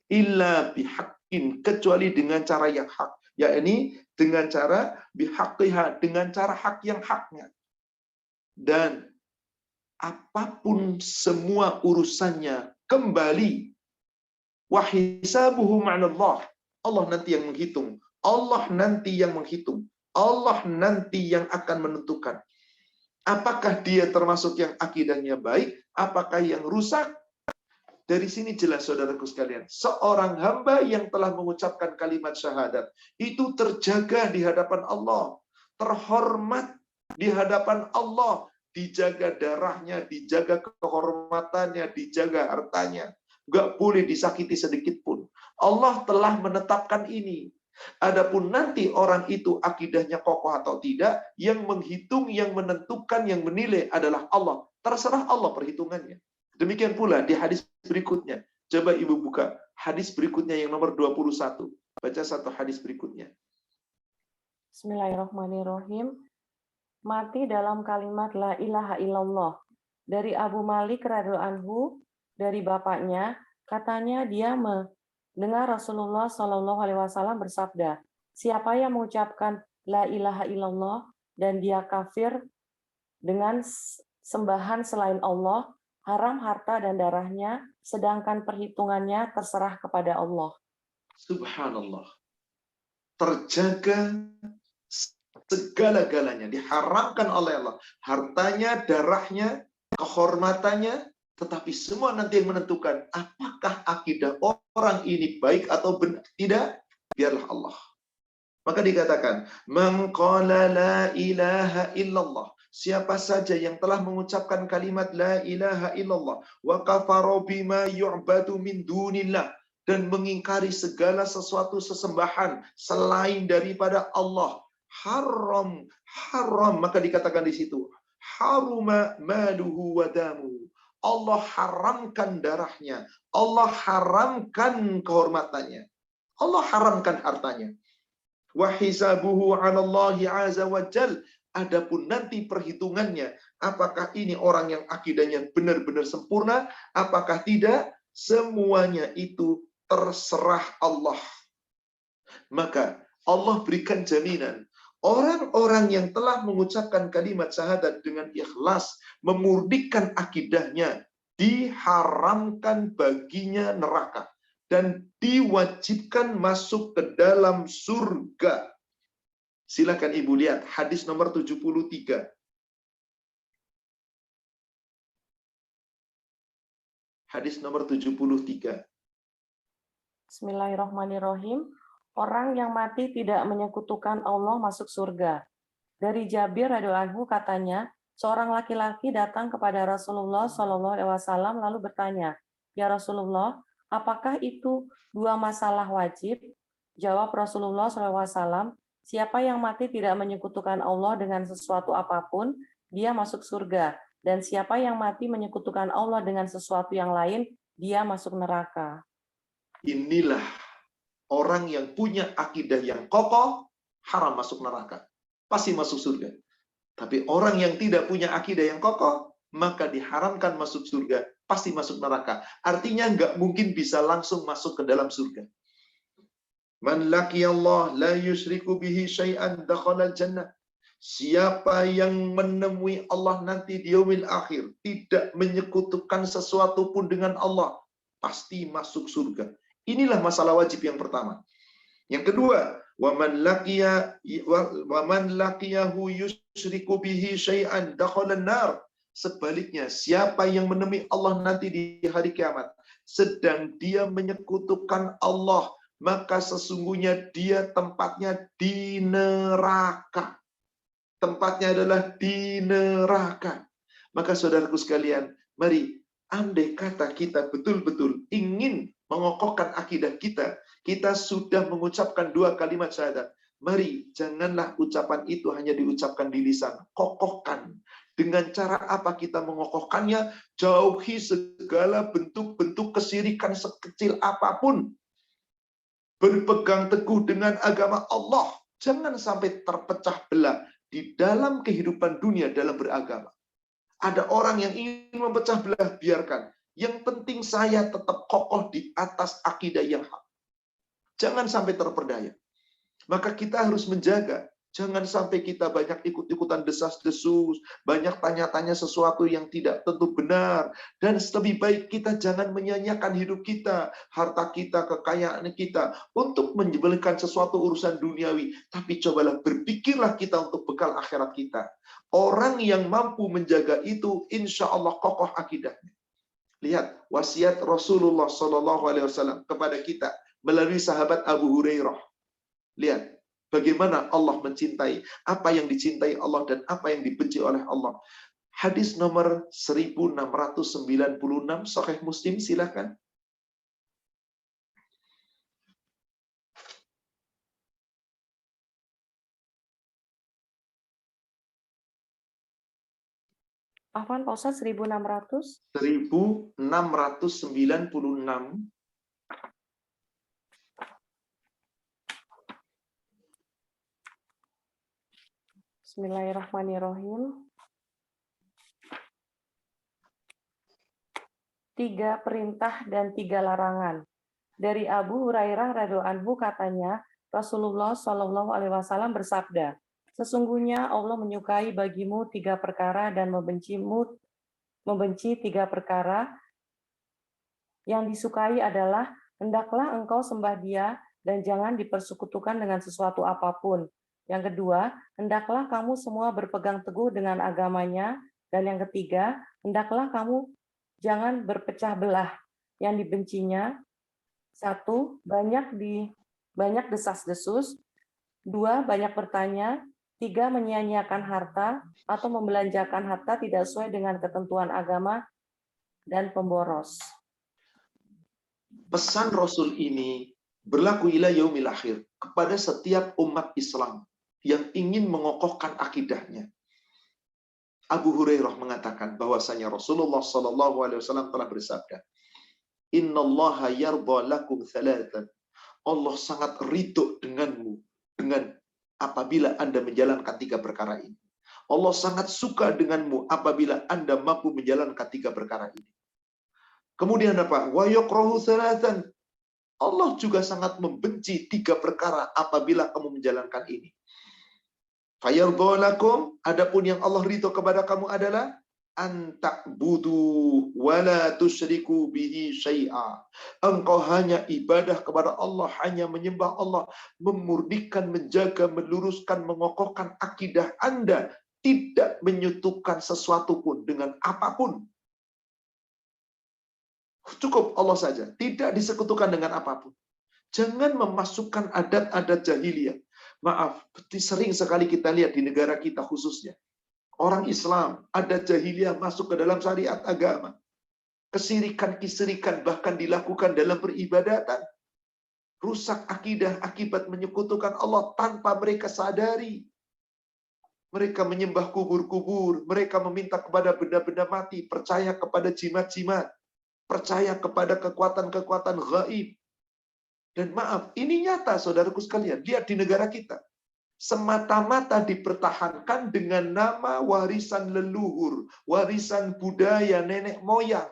Illa bihaqqin, kecuali dengan cara yang hak, yakni dengan cara bihaqqiha, dengan cara hak yang haknya. Dan apapun semua urusannya kembali wahisabuhu ma'nallah. Allah nanti yang menghitung. Allah nanti yang menghitung. Allah nanti yang akan menentukan. Apakah dia termasuk yang akidahnya baik? Apakah yang rusak? Dari sini jelas, saudaraku sekalian. Seorang hamba yang telah mengucapkan kalimat syahadat, itu terjaga di hadapan Allah. Terhormat di hadapan Allah. Dijaga darahnya, dijaga kehormatannya, dijaga hartanya. Nggak boleh disakiti sedikit pun. Allah telah menetapkan ini. Adapun nanti orang itu akidahnya kokoh atau tidak, yang menghitung, yang menentukan, yang menilai adalah Allah. Terserah Allah perhitungannya. Demikian pula di hadis berikutnya. Coba Ibu buka hadis berikutnya yang nomor 21. Baca satu hadis berikutnya. Bismillahirrahmanirrahim. Mati dalam kalimat la ilaha illallah. Dari Abu Malik radhiyallahu anhu, dari bapaknya, katanya dia mendengar Rasulullah Shallallahu Alaihi Wasallam bersabda, siapa yang mengucapkan la ilaha illallah dan dia kafir dengan sembahan selain Allah, haram harta dan darahnya, sedangkan perhitungannya terserah kepada Allah. Subhanallah. Terjaga segala-galanya, diharamkan oleh Allah. Hartanya, darahnya, kehormatannya, tetapi semua nanti yang menentukan apakah akidah orang ini baik atau benar. Tidak, biarlah Allah. Maka dikatakan, man qala la ilaha illallah. Siapa saja yang telah mengucapkan kalimat la ilaha illallah wa kafara bima yu'badu min dunillah, dan mengingkari segala sesuatu sesembahan selain daripada Allah. Haram, maka dikatakan di situ, haruma maluhu wa damu. Allah haramkan darahnya, Allah haramkan kehormatannya, Allah haramkan hartanya. Wa hisabuhu 'ala Allah 'azza wa jal. Adapun nanti perhitungannya, apakah ini orang yang akidahnya benar-benar sempurna, apakah tidak, semuanya itu terserah Allah. Maka Allah berikan jaminan, orang-orang yang telah mengucapkan kalimat syahadat dengan ikhlas, memurnikan akidahnya, diharamkan baginya neraka dan diwajibkan masuk ke dalam surga. Silakan Ibu lihat hadis nomor 73. Hadis nomor 73. Bismillahirrahmanirrahim. Orang yang mati tidak menyekutukan Allah masuk surga. Dari Jabir radhiyallahu anhu katanya, seorang laki-laki datang kepada Rasulullah Shallallahu alaihi wasallam lalu bertanya, "Ya Rasulullah, apakah itu dua masalah wajib?" Jawab Rasulullah Shallallahu alaihi wasallam, "Siapa yang mati tidak menyekutukan Allah dengan sesuatu apapun, dia masuk surga. Dan siapa yang mati menyekutukan Allah dengan sesuatu yang lain, dia masuk neraka." Inilah orang yang punya akidah yang kokoh, haram masuk neraka. Pasti masuk surga. Tapi orang yang tidak punya akidah yang kokoh, maka diharamkan masuk surga, pasti masuk neraka. Artinya nggak mungkin bisa langsung masuk ke dalam surga. Man laqiyallah la yusyriku bihi syai'an dakhalal jannah. Siapa yang menemui Allah nanti di yaumil akhir, tidak menyekutukan sesuatu pun dengan Allah, pasti masuk surga. Inilah masalah wajib yang pertama. Yang kedua, waman laqiyahu yusyriku bihi syai'an dakhalan nar. Sebaliknya, siapa yang menemui Allah nanti di hari kiamat, sedang dia menyekutukan Allah, maka sesungguhnya dia tempatnya di neraka. Tempatnya adalah di neraka. Maka saudaraku sekalian, mari andai kata kita betul-betul ingin mengokohkan akidah kita, kita sudah mengucapkan dua kalimat syahadat. Mari, janganlah ucapan itu hanya diucapkan di lisan. Kokohkan. Dengan cara apa kita mengokohkannya? Jauhi segala bentuk-bentuk kesyirikan sekecil apapun. Berpegang teguh dengan agama Allah. Jangan sampai terpecah belah di dalam kehidupan dunia dalam beragama. Ada orang yang ingin memecah belah, biarkan. Yang penting saya tetap kokoh di atas akidah yang hak. Jangan sampai terperdaya. Maka kita harus menjaga. Jangan sampai kita banyak ikut-ikutan desas-desus, banyak tanya-tanya sesuatu yang tidak tentu benar. Dan lebih baik kita jangan menyanyiakan hidup kita, harta kita, kekayaan kita, untuk menjebelkan sesuatu urusan duniawi. Tapi cobalah berpikirlah kita untuk bekal akhirat kita. Orang yang mampu menjaga itu, insya Allah kokoh akidahnya. Lihat wasiat Rasulullah SAW kepada kita melalui sahabat Abu Hurairah. Lihat bagaimana Allah mencintai, apa yang dicintai Allah dan apa yang dibenci oleh Allah. Hadis nomor 1696 Sahih Muslim, silakan. Afwan Pak Ustaz, 1600? 1696. Bismillahirrahmanirrahim. 3 perintah dan 3 larangan. Dari Abu Hurairah radhiyallahu anhu katanya, Rasulullah Shallallahu alaihi wasallam bersabda, "Sesungguhnya Allah menyukai bagimu 3 perkara dan membenci 3 perkara. Yang disukai adalah hendaklah engkau sembah Dia dan jangan dipersekutukan dengan sesuatu apapun. Yang kedua, hendaklah kamu semua berpegang teguh dengan agamanya. Dan yang ketiga, hendaklah kamu jangan berpecah belah. Yang dibencinya, 1, banyak desas-desus, 2, banyak bertanya, 3, menyia-nyiakan harta atau membelanjakan harta tidak sesuai dengan ketentuan agama, dan pemboros." Pesan Rasul ini berlaku ila yaumil akhir kepada setiap umat Islam yang ingin mengokohkan akidahnya. Abu Hurairah mengatakan bahwasanya Rasulullah SAW telah bersabda, Innallaha yarda lakum thalathan. Allah sangat ridho denganmu dengan apabila Anda menjalankan 3 perkara ini. Allah sangat suka denganmu apabila Anda mampu menjalankan 3 perkara ini. Kemudian apa? Wa yakrahu thalathan. Allah juga sangat membenci 3 perkara apabila kamu menjalankan ini. Fayardha lakum, adapun yang Allah ridho kepada kamu adalah an ta'budu wa la tusyriku bihi syai'a. Engkau hanya ibadah kepada Allah, hanya menyembah Allah, memurnikan, menjaga, meluruskan, mengokohkan akidah Anda, tidak menyekutukan sesuatu pun dengan apapun. Cukup Allah saja, tidak disekutukan dengan apapun. Jangan memasukkan adat-adat jahiliyah. Maaf, sering sekali kita lihat di negara kita khususnya. Orang Islam, adat jahiliyah masuk ke dalam syariat agama. Kesirikan-kesirikan bahkan dilakukan dalam peribadatan. Rusak akidah akibat menyekutukan Allah tanpa mereka sadari. Mereka menyembah kubur-kubur, mereka meminta kepada benda-benda mati, percaya kepada jimat-jimat, percaya kepada kekuatan-kekuatan gaib. Dan maaf, ini nyata saudaraku sekalian, lihat di negara kita. Semata-mata dipertahankan dengan nama warisan leluhur, warisan budaya nenek moyang.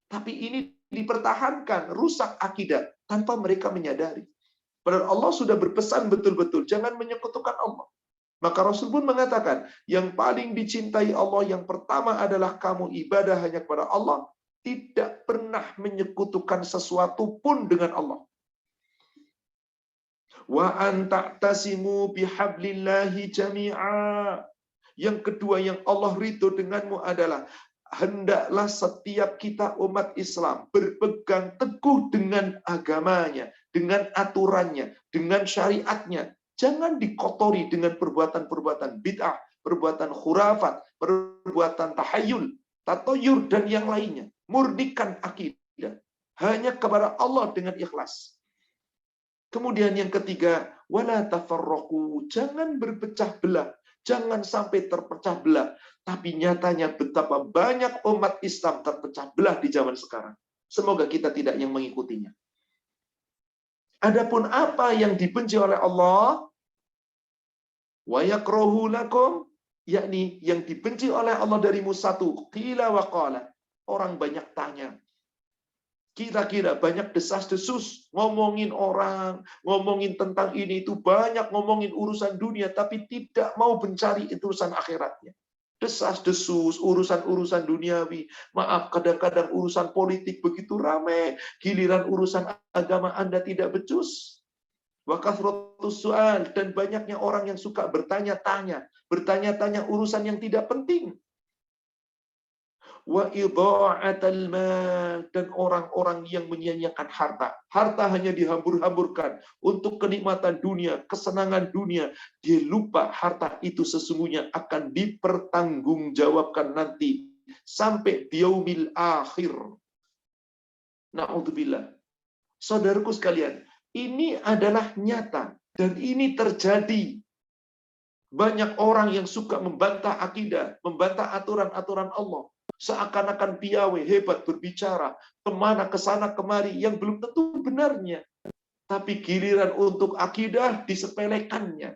Tapi ini dipertahankan, rusak akidah tanpa mereka menyadari. Padahal Allah sudah berpesan betul-betul, jangan menyekutukan Allah. Maka Rasul pun mengatakan, yang paling dicintai Allah yang pertama adalah kamu ibadah hanya kepada Allah, tidak pernah menyekutukan sesuatu pun dengan Allah. Wa an ta'tasimu bihablillahi jami'a. Yang kedua yang Allah ridho denganmu adalah hendaklah setiap kita umat Islam berpegang teguh dengan agamanya, dengan aturannya, dengan syariatnya. Jangan dikotori dengan perbuatan-perbuatan bid'ah, perbuatan khurafat, perbuatan tahayul, tatoyur dan yang lainnya. Murnikan akidah hanya kepada Allah dengan ikhlas. Kemudian yang ketiga, wala tafarraqu, jangan berpecah belah, jangan sampai terpecah belah. Tapi nyatanya betapa banyak umat Islam terpecah belah di zaman sekarang. Semoga kita tidak yang mengikutinya. Adapun apa yang dibenci oleh Allah, wa yakrahu lakum, yakni yang dibenci oleh Allah darimu satu, qila wa qala. Orang banyak tanya. Kira-kira banyak desas-desus, ngomongin orang, ngomongin tentang ini itu, banyak ngomongin urusan dunia, tapi tidak mau mencari urusan akhiratnya. Desas-desus, urusan-urusan duniawi. Maaf, kadang-kadang urusan politik begitu ramai, giliran urusan agama Anda tidak becus. Wa kathratus su'al, dan banyaknya orang yang suka bertanya-tanya urusan yang tidak penting. Wa idha'atal mal, dan orang-orang yang menyia-nyiakan harta. Harta hanya dihambur-hamburkan untuk kenikmatan dunia, kesenangan dunia. Dia lupa harta itu sesungguhnya akan dipertanggungjawabkan nanti sampai yaumil akhir. Na'udzubillah. Saudaraku sekalian, ini adalah nyata dan ini terjadi. Banyak orang yang suka membantah akidah, membantah aturan-aturan Allah. Seakan-akan piawai, hebat berbicara, kemana, kesana, kemari, yang belum tentu benarnya. Tapi giliran untuk akidah disepelekannya.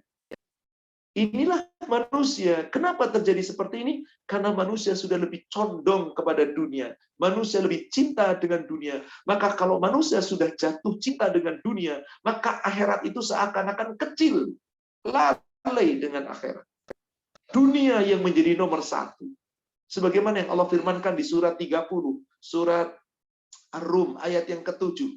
Inilah manusia. Kenapa terjadi seperti ini? Karena manusia sudah lebih condong kepada dunia. Manusia lebih cinta dengan dunia. Maka kalau manusia sudah jatuh cinta dengan dunia, maka akhirat itu seakan-akan kecil. Lalai dengan akhirat. Dunia yang menjadi nomor satu. Sebagaimana yang Allah firmankan di surat 30, surat Ar-Rum ayat yang ke-7.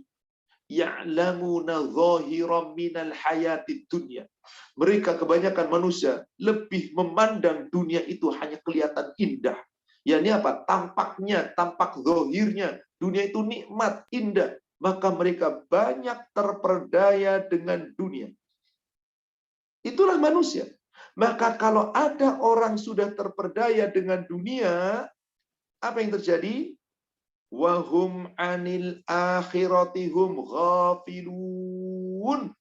Ya'lamuna zahiran minal hayatid dunya. Mereka kebanyakan manusia lebih memandang dunia itu hanya kelihatan indah. Ya ini apa? Tampaknya, tampak zahirnya. Dunia itu nikmat, indah. Maka mereka banyak terperdaya dengan dunia. Itulah manusia. Maka kalau ada orang sudah terperdaya dengan dunia, apa yang terjadi? Wahum anil akhiratihum ghafilun.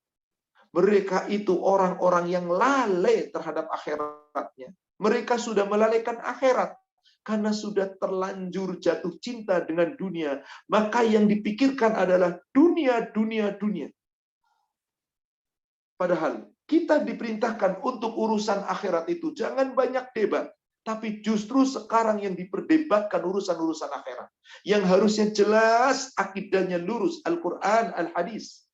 Mereka itu orang-orang yang lalai terhadap akhiratnya. Mereka sudah melalaikan akhirat karena sudah terlanjur jatuh cinta dengan dunia. Maka yang dipikirkan adalah dunia, dunia, dunia. Padahal kita diperintahkan untuk urusan akhirat itu jangan banyak debat. Tapi justru sekarang yang diperdebatkan urusan-urusan akhirat. Yang harusnya jelas akidahnya lurus. Al-Quran, Al-Hadis.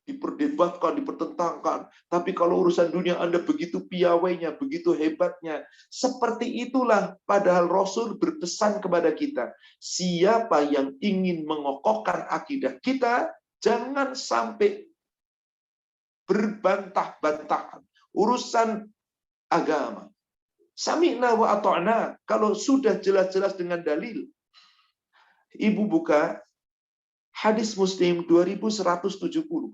diperdebatkan, dipertentangkan. Tapi kalau urusan dunia Anda begitu piawainya, begitu hebatnya. Seperti itulah padahal Rasul berpesan kepada kita. Siapa yang ingin mengokohkan akidah kita, jangan sampai berbantah-bantahan. Urusan agama. Sami'na wa ata'na. Kalau sudah jelas-jelas dengan dalil. Ibu buka hadis Muslim 2170.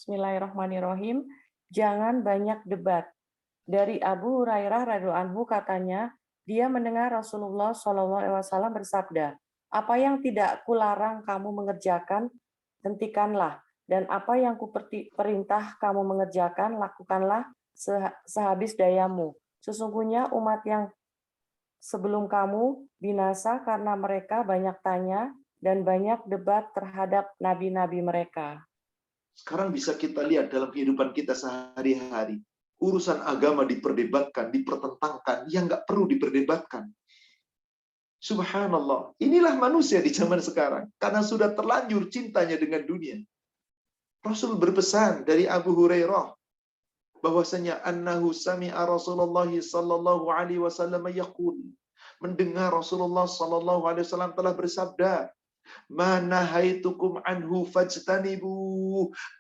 Bismillahirrahmanirrahim. Jangan banyak debat. Dari Abu Hurairah radhiyallahu anhu katanya, dia mendengar Rasulullah SAW bersabda, apa yang tidak kularang kamu mengerjakan, hentikanlah. Dan apa yang kuperintah kamu mengerjakan, lakukanlah sehabis dayamu. Sesungguhnya umat yang sebelum kamu binasa karena mereka banyak tanya dan banyak debat terhadap nabi-nabi mereka. Sekarang bisa kita lihat dalam kehidupan kita sehari-hari. Urusan agama diperdebatkan, dipertentangkan, yang nggak perlu diperdebatkan. Subhanallah. Inilah manusia di zaman sekarang. Karena sudah terlanjur cintanya dengan dunia. Rasul berpesan dari Abu Hurairah bahwasanya annahu sami'a Rasulullah sallallahu alaihi wasallam yaqul. Mendengar Rasulullah sallallahu alaihi wasallam telah bersabda, "Manahaitukum anhu fajtanibu."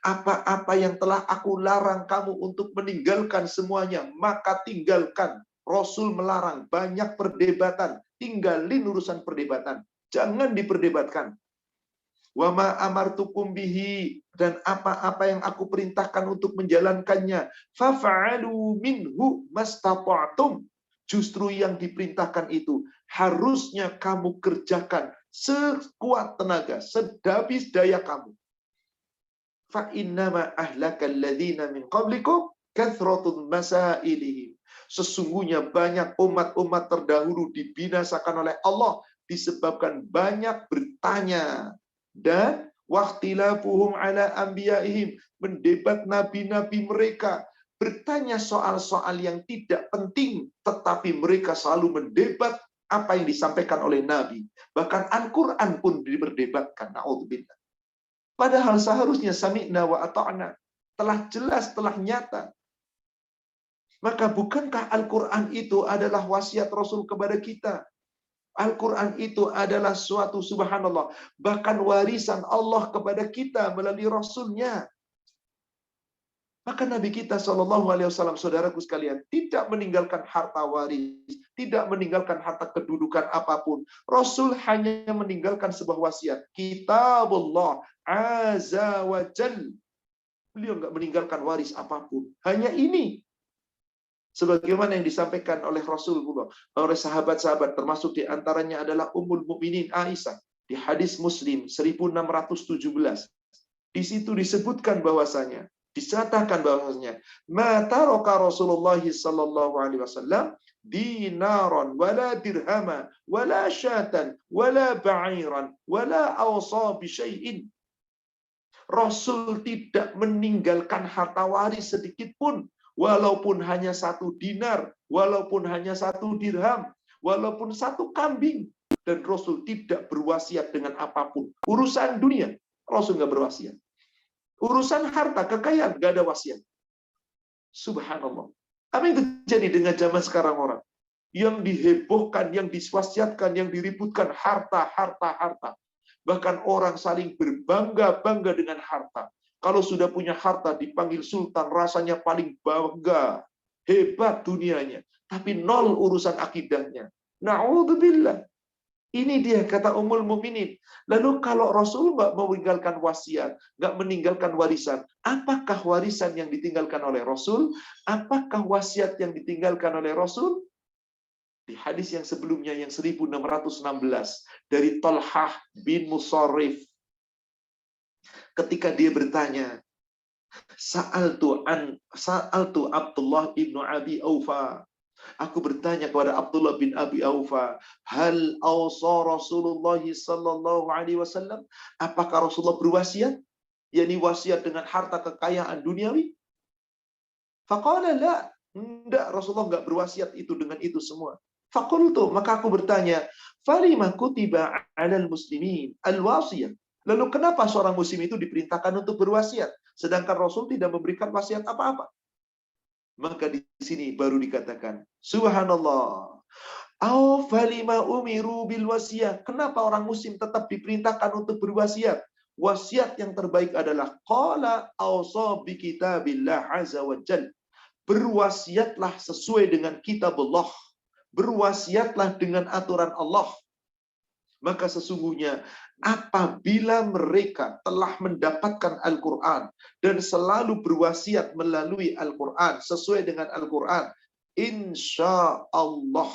Apa-apa yang telah aku larang kamu untuk meninggalkan semuanya, maka tinggalkan. Rasul melarang banyak perdebatan, tinggalin urusan perdebatan. Jangan diperdebatkan. Wa ma amartukum bihi, dan apa-apa yang aku perintahkan untuk menjalankannya, fafa'alu minhu mastata'tum. Justru yang diperintahkan itu harusnya kamu kerjakan sekuat tenaga, sedabis daya kamu. Fa innama ahlakal ladzina min qablikum kathratun masailihim. Sesungguhnya banyak umat-umat terdahulu dibinasakan oleh Allah disebabkan banyak bertanya dan waqtilafuhum ala anbiyaihim, mendebat nabi-nabi mereka, bertanya soal-soal yang tidak penting, tetapi mereka selalu mendebat apa yang disampaikan oleh Nabi. Bahkan Al-Quran pun diperdebatkan. Na'udzubillah. Padahal seharusnya sami'na wa ata'na. Telah jelas, telah nyata. Maka bukankah Al-Quran itu adalah wasiat Rasul kepada kita? Al-Quran itu adalah suatu subhanallah. Bahkan warisan Allah kepada kita melalui Rasulnya. Maka Nabi kita SAW, saudaraku sekalian, tidak meninggalkan harta waris, tidak meninggalkan harta kedudukan apapun. Rasul hanya meninggalkan sebuah wasiat. Kitabullah azza wa jal. Beliau nggak meninggalkan waris apapun. Hanya ini. Sebagaimana yang disampaikan oleh Rasulullah, oleh sahabat-sahabat, termasuk diantaranya adalah Ummul Mukminin Aisyah. Di hadis Muslim 1617. Di situ disebutkan bahwasanya, disatakan bahwasanya ma taraka Rasulullah sallallahu alaihi wasallam dinaran wala dirhama wala syatan wala ba'iran wala awsa bi syai'in. Rasul tidak meninggalkan harta waris sedikit pun, walaupun hanya 1 dinar, walaupun hanya 1 dirham, walaupun 1 kambing, dan Rasul tidak berwasiat dengan apapun. Urusan dunia Rasul nggak berwasiat. Urusan harta, kekayaan, gak ada wasiat. Subhanallah. Apa yang terjadi dengan zaman sekarang orang? Yang dihebohkan, yang diswasiatkan, yang diributkan, harta, harta, harta. Bahkan orang saling berbangga-bangga dengan harta. Kalau sudah punya harta, dipanggil sultan, rasanya paling bangga. Hebat dunianya. Tapi nol urusan akidahnya. Na'udzubillah. Ini dia kata Ummul Mukminin. Lalu kalau Rasul nggak meninggalkan wasiat, nggak meninggalkan warisan, apakah warisan yang ditinggalkan oleh Rasul? Apakah wasiat yang ditinggalkan oleh Rasul? Di hadis yang sebelumnya yang 1616 dari Talhah bin Musarrif, ketika dia bertanya, Sa'altu Abdullah ibnu Abi Aufa, Aku bertanya kepada Abdullah bin Abi Aufa, hal awsa Rasulullah sallallahu alaihi wasallam? Apakah Rasulullah berwasiat? yakni wasiat dengan harta kekayaan duniawi? Faqala la. Enggak, Rasulullah enggak berwasiat itu dengan itu semua. Faqultu, maka aku bertanya, falima kutiba 'alal muslimin al-wasiyah? Lalu kenapa seorang muslim itu diperintahkan untuk berwasiat sedangkan Rasul tidak memberikan wasiat apa-apa? Maka di sini baru dikatakan, subhanallah. Au falima umiru bil wasiyah? Kenapa orang muslim tetap diperintahkan untuk berwasiat? Wasiat yang terbaik adalah qala awsa bi kitabillah azza wa jalla. Berwasiatlah sesuai dengan kitab Allah. Berwasiatlah dengan aturan Allah. Maka sesungguhnya apabila mereka telah mendapatkan Al-Quran dan selalu berwasiat melalui Al-Quran, sesuai dengan Al-Quran, insya Allah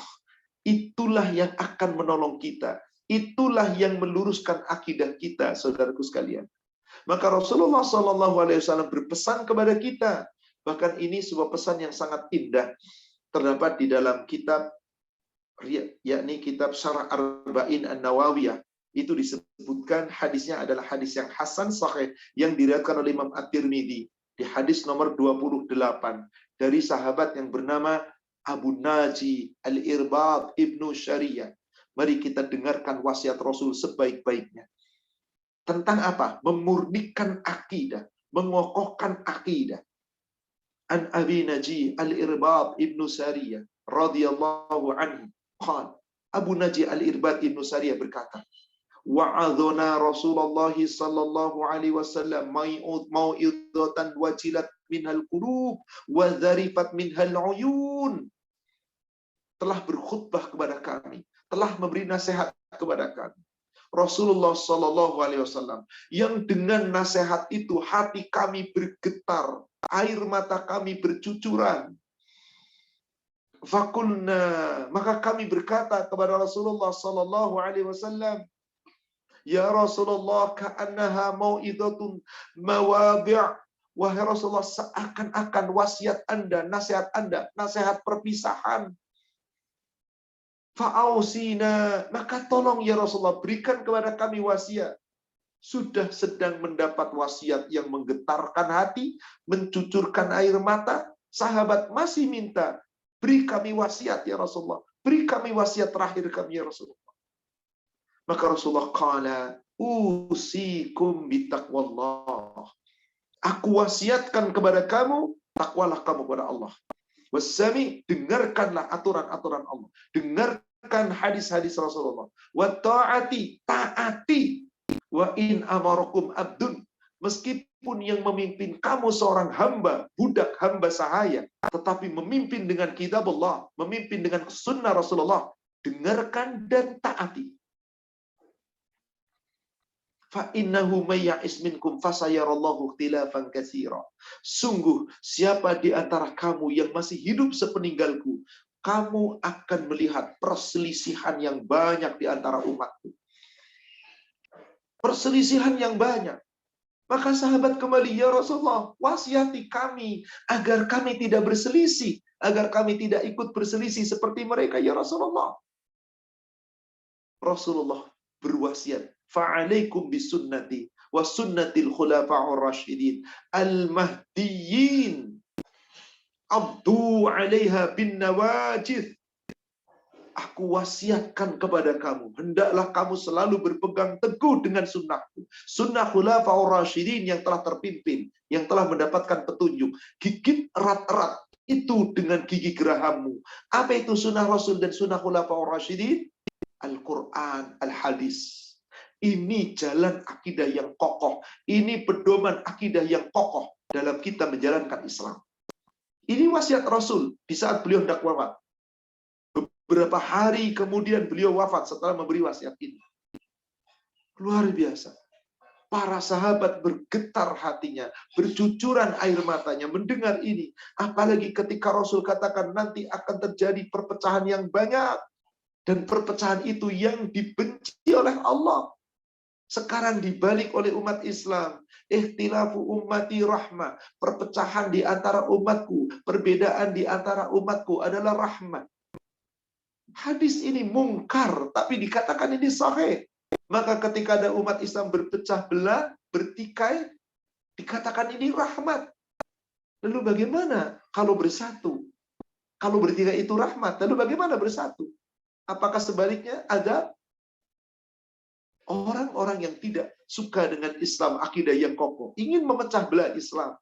itulah yang akan menolong kita. Itulah yang meluruskan akidah kita, saudaraku sekalian. Maka Rasulullah SAW berpesan kepada kita. Bahkan ini sebuah pesan yang sangat indah. Terdapat di dalam kitab, yakni kitab Syarah Arba'in An-Nawawiyah. Itu disebutkan hadisnya adalah hadis yang hasan sahih yang diriwayatkan oleh Imam At-Tirmidzi di hadis nomor 28 dari sahabat yang bernama Abu Naji Al-Irbad Ibnu Syariyah. Mari kita dengarkan wasiat Rasul sebaik-baiknya. Tentang apa? Memurnikan akidah, mengokohkan akidah. An Abi Naji Al-Irbad Ibnu Syariyah radhiyallahu anhu qala, Abu Naji Al-Irbad Ibnu Syariyah berkata, wa'adhana Rasulullah sallallahu alaihi wasallam mau'idatan wajilat minhal qulub wa dzarifat minhal uyun. Telah berkhutbah kepada kami, telah memberi nasihat kepada kami. Rasulullah sallallahu alaihi wasallam yang dengan nasihat itu hati kami bergetar, air mata kami bercucuran. Fakulna, maka kami berkata kepada Rasulullah sallallahu alaihi wasallam, ya Rasulullah, ka'annaha mau'idhatun mawabi'. Wahai Rasulullah, seakan-akan wasiat Anda, nasihat perpisahan. Fa'ausina, maka tolong ya Rasulullah, berikan kepada kami wasiat. Sudah sedang mendapat wasiat yang menggetarkan hati, mencucurkan air mata, sahabat masih minta, beri kami wasiat ya Rasulullah, beri kami wasiat terakhir kami ya Rasulullah. Maka Rasulullah qala, usikum bitaqwallah. Aku wasiatkan kepada kamu, takwalah kamu kepada Allah. Wasami, dengarkanlah aturan-aturan Allah. Dengarkan hadis-hadis Rasulullah. Wa ta'ati, taati. Wa in amarakum abdun. Meskipun yang memimpin kamu seorang hamba, budak hamba sahaya, tetapi memimpin dengan kitab Allah, memimpin dengan sunnah Rasulullah, dengarkan dan taati. Fa'innahu mayya'is minkum fasayarallahu ikhtilafan katsira. Sungguh, siapa di antara kamu yang masih hidup sepeninggalku, kamu akan melihat perselisihan yang banyak di antara umatku. Perselisihan yang banyak. Maka sahabat kembali, ya Rasulullah, wasiati kami agar kami tidak berselisih, agar kami tidak ikut berselisih seperti mereka, ya Rasulullah. Rasulullah berwasiat, fa'alaikum bisunnati wa sunnatil khulafa'ur rasyidin al-mahdiyyin abdu 'alaiha bin nawajid. Aku wasiatkan kepada kamu, hendaklah kamu selalu berpegang teguh dengan sunnahku, sunnah khulafa'ur rasyidin yang telah terpimpin, yang telah mendapatkan petunjuk. Gigit erat-erat itu dengan gigi gerahammu. Apa itu sunnah Rasul dan sunnah khulafa'ur rasyidin? Al-Quran, Al-Hadis. Ini jalan akidah yang kokoh. Ini pedoman akidah yang kokoh dalam kita menjalankan Islam. Ini wasiat Rasul di saat beliau hendak wafat. Beberapa hari kemudian beliau wafat setelah memberi wasiat ini. Luar biasa. Para sahabat bergetar hatinya, bercucuran air matanya mendengar ini. Apalagi ketika Rasul katakan nanti akan terjadi perpecahan yang banyak. Dan perpecahan itu yang dibenci oleh Allah. Sekarang dibalik oleh umat Islam. Ikhtilafu ummati rahmah. Perpecahan di antara umatku, perbedaan di antara umatku adalah rahmat. Hadis ini mungkar, tapi dikatakan ini sahih. Maka ketika ada umat Islam berpecah belah, bertikai, dikatakan ini rahmat. Lalu bagaimana kalau bersatu? Kalau bertikai itu rahmat, lalu bagaimana bersatu? Apakah sebaliknya ada orang-orang yang tidak suka dengan Islam, akidah yang kokoh, ingin memecah belah Islam?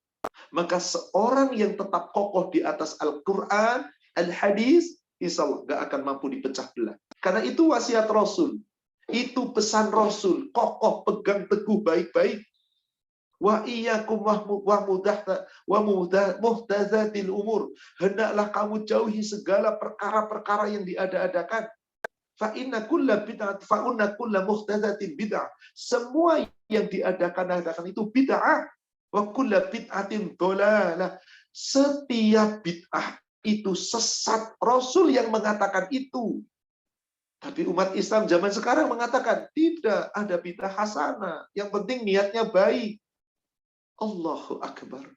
Maka seorang yang tetap kokoh di atas Al-Quran, Al-Hadis, insya Allah gak akan mampu dipecah belah. Karena itu wasiat Rasul. Itu pesan Rasul. Kokoh, pegang teguh baik-baik. Wa iyyakum wa muhdatsatil umur. Hendaklah kamu jauhi segala perkara-perkara yang diada-adakan. Fa inna kulla muhdatsatin bid'ah. Semua yang diadakan itu bid'ah. Wa kulla bid'atin dhalalah. Setiap bid'ah itu sesat. Rasul yang mengatakan itu. Tapi umat Islam zaman sekarang mengatakan tidak ada bid'ah hasanah. Yang penting niatnya baik. Allahu Akbar.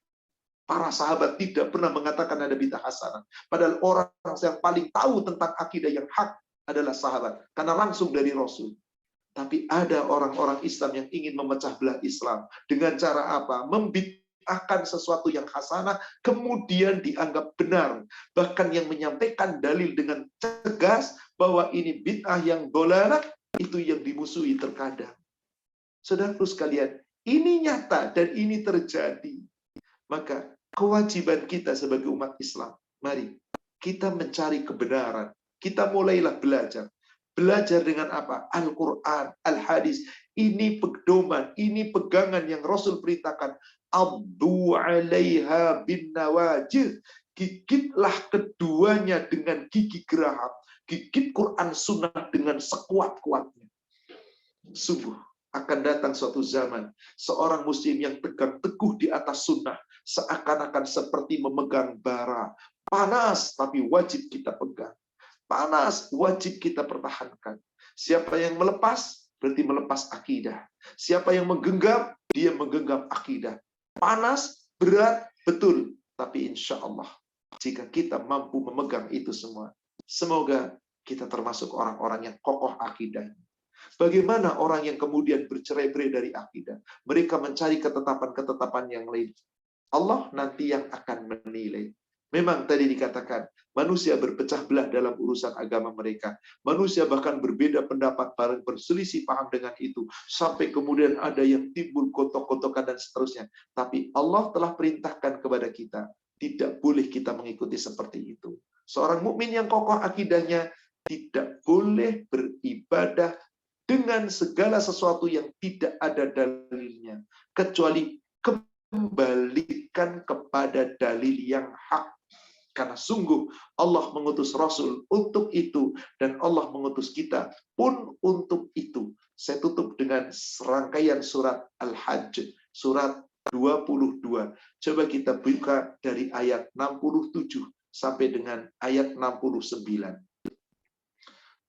Para sahabat tidak pernah mengatakan ada bid'ah hasanah. Padahal orang yang paling tahu tentang akidah yang hak adalah sahabat. Karena langsung dari Rasul. Tapi ada orang-orang Islam yang ingin memecah belah Islam. Dengan cara apa? Membid'ahkan sesuatu yang hasanah, kemudian dianggap benar. Bahkan yang menyampaikan dalil dengan tegas bahwa ini bid'ah yang dhalalah, itu yang dimusuhi terkadang. Saudaraku sekalian, ini nyata dan ini terjadi. Maka kewajiban kita sebagai umat Islam, mari kita mencari kebenaran. Kita mulailah belajar. Belajar dengan apa? Al-Quran, Al-Hadis. Ini pedoman, ini pegangan yang Rasul perintahkan. Abdu 'alaiha bin nawajid. Gigitlah keduanya dengan gigi geraham. Gigit Quran Sunnah dengan sekuat-kuatnya. Sungguh akan datang suatu zaman seorang muslim yang tegar teguh di atas sunnah seakan-akan seperti memegang bara. Panas tapi wajib kita pegang. Panas wajib kita pertahankan. Siapa yang melepas berarti melepas akidah. Siapa yang menggenggam, dia menggenggam akidah. Panas, berat, betul. Tapi insya Allah jika kita mampu memegang itu semua, semoga kita termasuk orang-orang yang kokoh akidah. Bagaimana orang yang kemudian bercerai-berai dari akidah? Mereka mencari ketetapan-ketetapan yang lain. Allah nanti yang akan menilai. Memang tadi dikatakan, manusia berpecah belah dalam urusan agama mereka. Manusia bahkan berbeda pendapat, berselisih paham dengan itu. Sampai kemudian ada yang timbul kotok-kotokan dan seterusnya. Tapi Allah telah perintahkan kepada kita, tidak boleh kita mengikuti seperti itu. Seorang mukmin yang kokoh akidahnya tidak boleh beribadah dengan segala sesuatu yang tidak ada dalilnya, kecuali kembalikan kepada dalil yang hak. Karena sungguh Allah mengutus Rasul untuk itu, dan Allah mengutus kita pun untuk itu. Saya tutup dengan serangkaian surat Al-Hajj, surat 22. Coba kita buka dari ayat 67 sampai dengan ayat 69.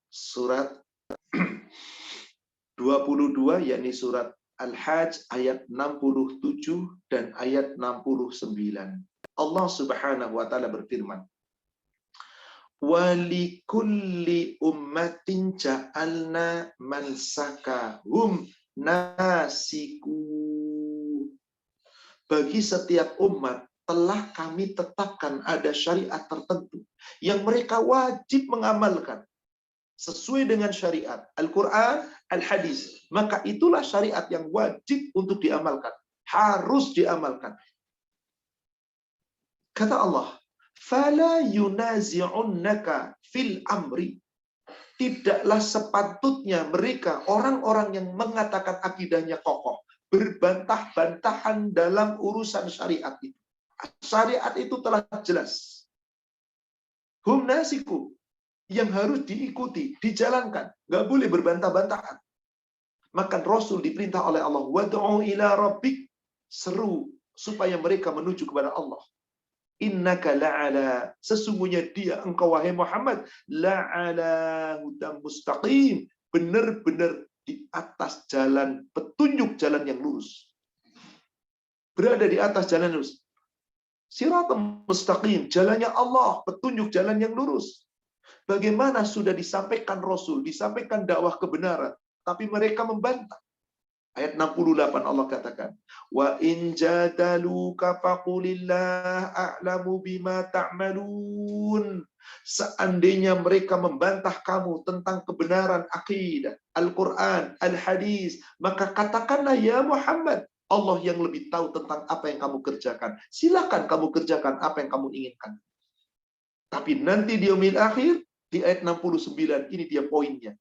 Surat 22, yakni surat Al-Hajj ayat 67 dan ayat 69. Allah Subhanahu wa taala berfirman, "Walikulli ummatin ja'alna mansakahum nasiku." Bagi setiap umat telah kami tetapkan ada syariat tertentu yang mereka wajib mengamalkan sesuai dengan syariat Al-Quran, Al-Hadis. Maka itulah syariat yang wajib untuk diamalkan, harus diamalkan. Kata Allah, "Fala yunazi'unnaka fil amri." Tidaklah sepatutnya mereka, orang-orang yang mengatakan akidahnya kokoh, berbantah-bantahan dalam urusan syariat itu. Syariat itu telah jelas. Hum nasiku, yang harus diikuti, dijalankan. Nggak boleh berbantah-bantahan. Maka Rasul diperintah oleh Allah, "Wad'u ila rabbik." Seru supaya mereka menuju kepada Allah. Innaka la'ala, sesungguhnya dia engkau wahai Muhammad, la'ala hudam mustaqim, benar-benar di atas jalan petunjuk, jalan yang lurus. Berada di atas jalan lurus. Siratal mustaqim, jalannya Allah, petunjuk jalan yang lurus. Bagaimana sudah disampaikan Rasul, disampaikan dakwah kebenaran, tapi mereka membantah. Ayat 68 Allah katakan, wa in jadaluka faqulillah a'lamu bima ta'malun. Seandainya mereka membantah kamu tentang kebenaran akidah, Al-Quran, Al-Hadis, maka katakanlah ya Muhammad, Allah yang lebih tahu tentang apa yang kamu kerjakan. Silakan kamu kerjakan apa yang kamu inginkan. Tapi nanti di yaumil akhir, di ayat 69, ini dia poinnya.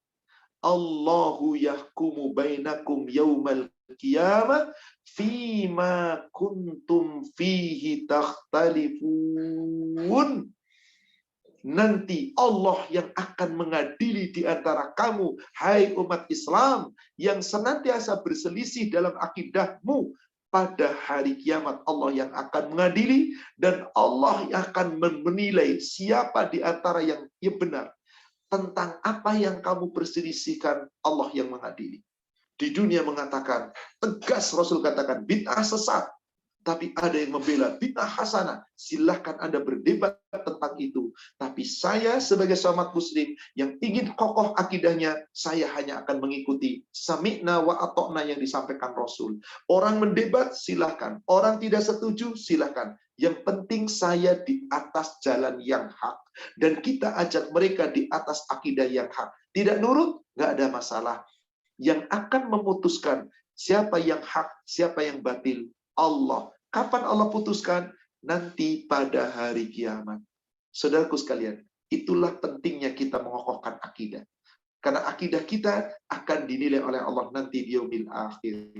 Allahu yahkumu bainakum yaumal qiyamah fima kuntum fihi takhtalifun. Nanti Allah yang akan mengadili di antara kamu, hai umat Islam, yang senantiasa berselisih dalam akidahmu. Pada hari kiamat Allah yang akan mengadili, dan Allah yang akan menilai siapa di antara yang benar. Tentang apa yang kamu perselisihkan, Allah yang mengadili. Di dunia mengatakan, tegas Rasul katakan, bid'ah sesat. Tapi ada yang membela bid'ah hasanah. Silahkan Anda berdebat tentang itu. Tapi saya sebagai umat muslim yang ingin kokoh akidahnya, saya hanya akan mengikuti sami'na wa atokna yang disampaikan Rasul. Orang mendebat, silahkan. Orang tidak setuju, silahkan. Yang penting saya di atas jalan yang hak. Dan kita ajak mereka di atas akidah yang hak. Tidak nurut, nggak ada masalah. Yang akan memutuskan siapa yang hak, siapa yang batil, Allah. Kapan Allah putuskan? Nanti pada hari kiamat. Saudaraku sekalian, itulah pentingnya kita mengokohkan akidah. Karena akidah kita akan dinilai oleh Allah nanti di yaumil akhir.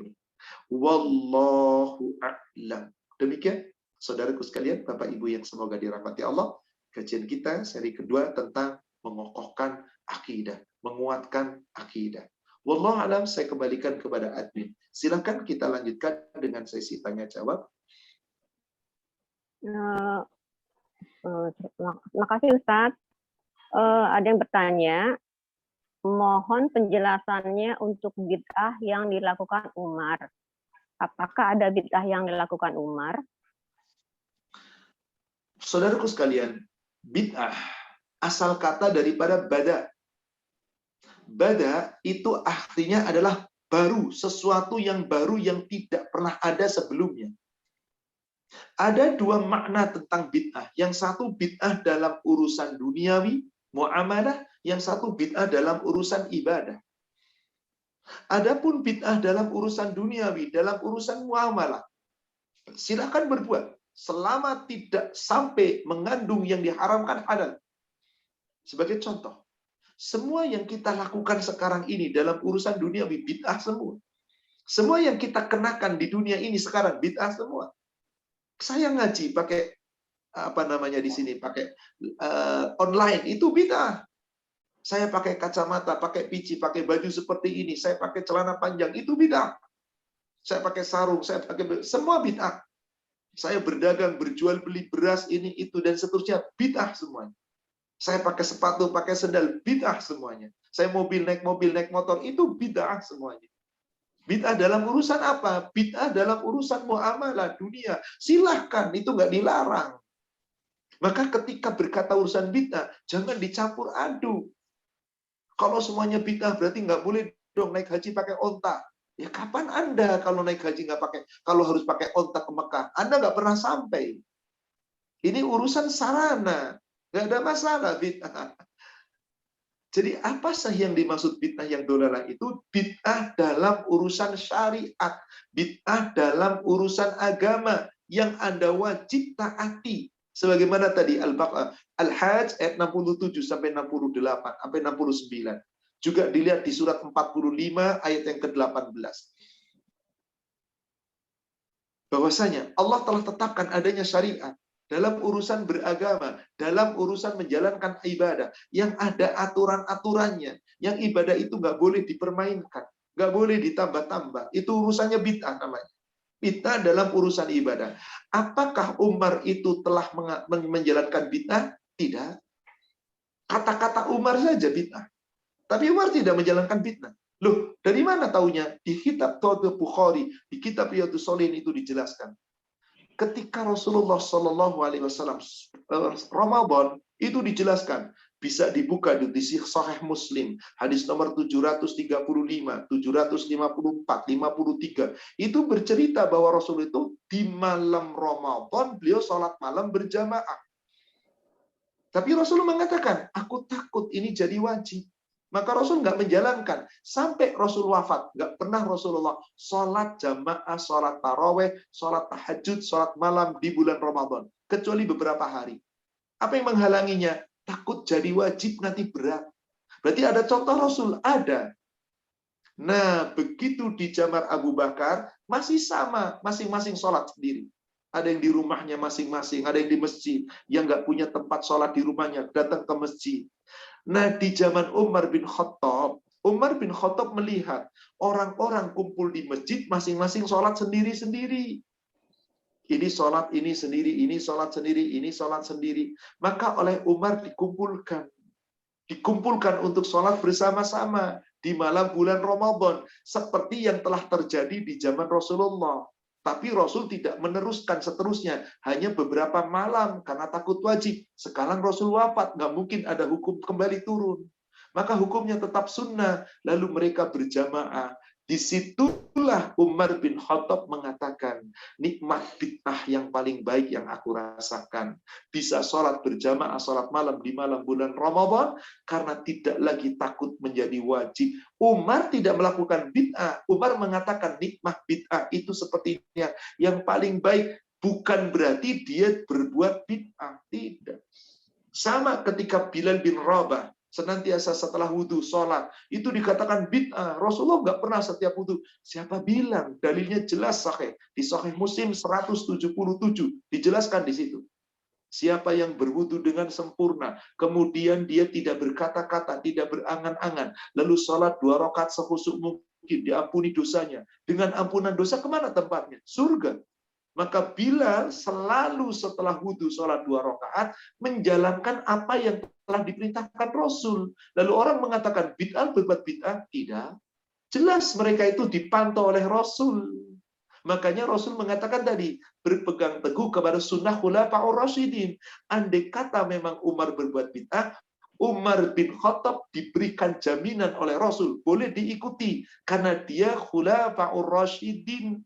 Wallahu a'lam. Demikian, saudaraku sekalian, Bapak Ibu yang semoga dirahmati Allah, kajian kita seri kedua tentang mengokohkan akidah, menguatkan akidah. Wallahu a'lam, saya kembalikan kepada admin. Silakan kita lanjutkan dengan sesi tanya jawab. Terima kasih Ustadz. Ada yang bertanya, mohon penjelasannya untuk bid'ah yang dilakukan Umar. Apakah ada bid'ah yang dilakukan Umar? Saudaraku sekalian, bid'ah asal kata daripada bada. Bada itu artinya adalah baru, sesuatu yang baru yang tidak pernah ada sebelumnya. Ada dua makna tentang bid'ah. Yang satu bid'ah dalam urusan duniawi, muamalah, yang satu bid'ah dalam urusan ibadah. Adapun bid'ah dalam urusan duniawi, dalam urusan muamalah, silakan berbuat selama tidak sampai mengandung yang diharamkan halal. Sebagai contoh, semua yang kita lakukan sekarang ini dalam urusan duniawi bid'ah semua. Semua yang kita kenakan di dunia ini sekarang bid'ah semua. Saya ngaji pakai di sini pakai online itu bid'ah. Saya pakai kacamata, pakai pici, pakai baju seperti ini, saya pakai celana panjang itu bid'ah. Saya pakai sarung, saya pakai semua bid'ah. Saya berdagang, berjual beli beras ini itu dan seterusnya bid'ah semuanya. Saya pakai sepatu, pakai sendal, bid'ah semuanya. Saya naik mobil, naik motor itu bid'ah semuanya. Bid'ah dalam urusan apa? Bid'ah dalam urusan muamalah dunia. Silahkan, itu nggak dilarang. Maka ketika berkata urusan bid'ah, jangan dicampur aduk. Kalau semuanya bid'ah berarti nggak boleh dong naik haji pakai onta. Ya kapan Anda kalau naik haji nggak pakai, kalau harus pakai onta ke Mekah? Anda nggak pernah sampai. Ini urusan sarana, nggak ada masalah bid'ah. Jadi apa sih yang dimaksud bid'ah yang dolalah itu? Bid'ah dalam urusan syariat, bid'ah dalam urusan agama yang Anda wajib taati. Sebagaimana tadi Al-Hajj ayat 67 sampai 68 sampai 69. Juga dilihat di surat 45 ayat yang ke-18. Bahwasanya Allah telah tetapkan adanya syariat dalam urusan beragama, dalam urusan menjalankan ibadah, yang ada aturan-aturannya, yang ibadah itu nggak boleh dipermainkan, nggak boleh ditambah-tambah. Itu urusannya bid'ah namanya. Bid'ah dalam urusan ibadah. Apakah Umar itu telah menjalankan bid'ah? Tidak. Kata-kata Umar saja bid'ah. Tapi Umar tidak menjalankan bid'ah. Loh, dari mana taunya? Di kitab Tauhid Bukhari, di kitab Riyadhus Shalihin itu dijelaskan. Ketika Rasulullah Shallallahu Alaihi Wasallam Ramadan itu dijelaskan, bisa dibuka di Sahih Muslim hadis nomor 735, 754, 53 itu bercerita bahwa Rasul itu di malam Ramadan beliau sholat malam berjamaah. Tapi Rasul mengatakan, aku takut ini jadi wajib. Maka Rasul nggak menjalankan. Sampai Rasul wafat, nggak pernah Rasulullah sholat jamaah, sholat taraweh, sholat tahajud, sholat malam di bulan Ramadan. Kecuali beberapa hari. Apa yang menghalanginya? Takut jadi wajib nanti berat. Berarti ada contoh Rasul? Ada. Nah, begitu di zaman Abu Bakar, masih sama. Masing-masing sholat sendiri. Ada yang di rumahnya masing-masing, ada yang di masjid. Yang nggak punya tempat sholat di rumahnya, datang ke masjid. Nah, di zaman Umar bin Khattab melihat orang-orang kumpul di masjid masing-masing sholat sendiri-sendiri. Ini sholat ini sendiri, ini sholat sendiri, ini sholat sendiri. Maka oleh Umar dikumpulkan untuk sholat bersama-sama di malam bulan Ramadan, seperti yang telah terjadi di zaman Rasulullah. Tapi Rasul tidak meneruskan seterusnya, hanya beberapa malam karena takut wajib. Sekarang Rasul wafat, nggak mungkin ada hukum kembali turun. Maka hukumnya tetap sunnah, lalu mereka berjamaah. Disitulah Umar bin Khattab mengatakan, nikmat bid'ah yang paling baik yang aku rasakan. Bisa sholat berjamaah, sholat malam di malam bulan Ramadan, karena tidak lagi takut menjadi wajib. Umar tidak melakukan bid'ah. Umar mengatakan nikmat bid'ah itu sepertinya yang paling baik. Bukan berarti dia berbuat bid'ah. Tidak. Sama ketika Bilal bin Rabah, senantiasa setelah wudhu, sholat. Itu dikatakan bid'ah. Rasulullah nggak pernah setiap wudhu. Siapa bilang? Dalilnya jelas sahih. Di Sahih Muslim 177. Dijelaskan di situ. Siapa yang berwudhu dengan sempurna, kemudian dia tidak berkata-kata, tidak berangan-angan, lalu sholat 2 rakaat sekhusyuk mungkin, diampuni dosanya. Dengan ampunan dosa, kemana tempatnya? Surga. Maka Bilal selalu setelah wudhu sholat 2 rakaat menjalankan apa yang telah diperintahkan Rasul. Lalu orang mengatakan bid'ah berbuat bid'ah, tidak. Jelas mereka itu dipantau oleh Rasul. Makanya Rasul mengatakan tadi, berpegang teguh kepada sunnah khulafa'ur rasyidin. Andai kata memang Umar berbuat bid'ah, Umar bin Khattab diberikan jaminan oleh Rasul, boleh diikuti karena dia khulafa'ur rasyidin.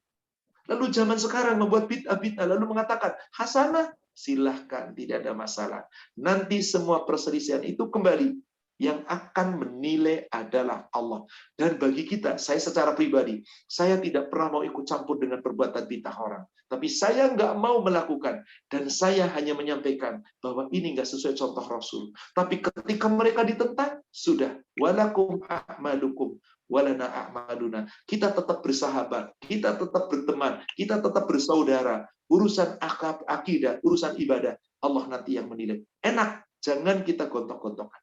Lalu zaman sekarang membuat bid'ah, lalu mengatakan hasanah, silahkan, tidak ada masalah. Nanti semua perselisihan itu kembali. Yang akan menilai adalah Allah. Dan bagi kita, saya secara pribadi, saya tidak pernah mau ikut campur dengan perbuatan bid'ah orang. Tapi saya nggak mau melakukan. Dan saya hanya menyampaikan bahwa ini nggak sesuai contoh Rasul. Tapi ketika mereka ditentang, sudah. Walakum a'malukum walana a'maluna. Kita tetap bersahabat, kita tetap berteman, kita tetap bersaudara. Urusan akidah, urusan ibadah, Allah nanti yang menilai. Enak, jangan kita gontok-gontokan.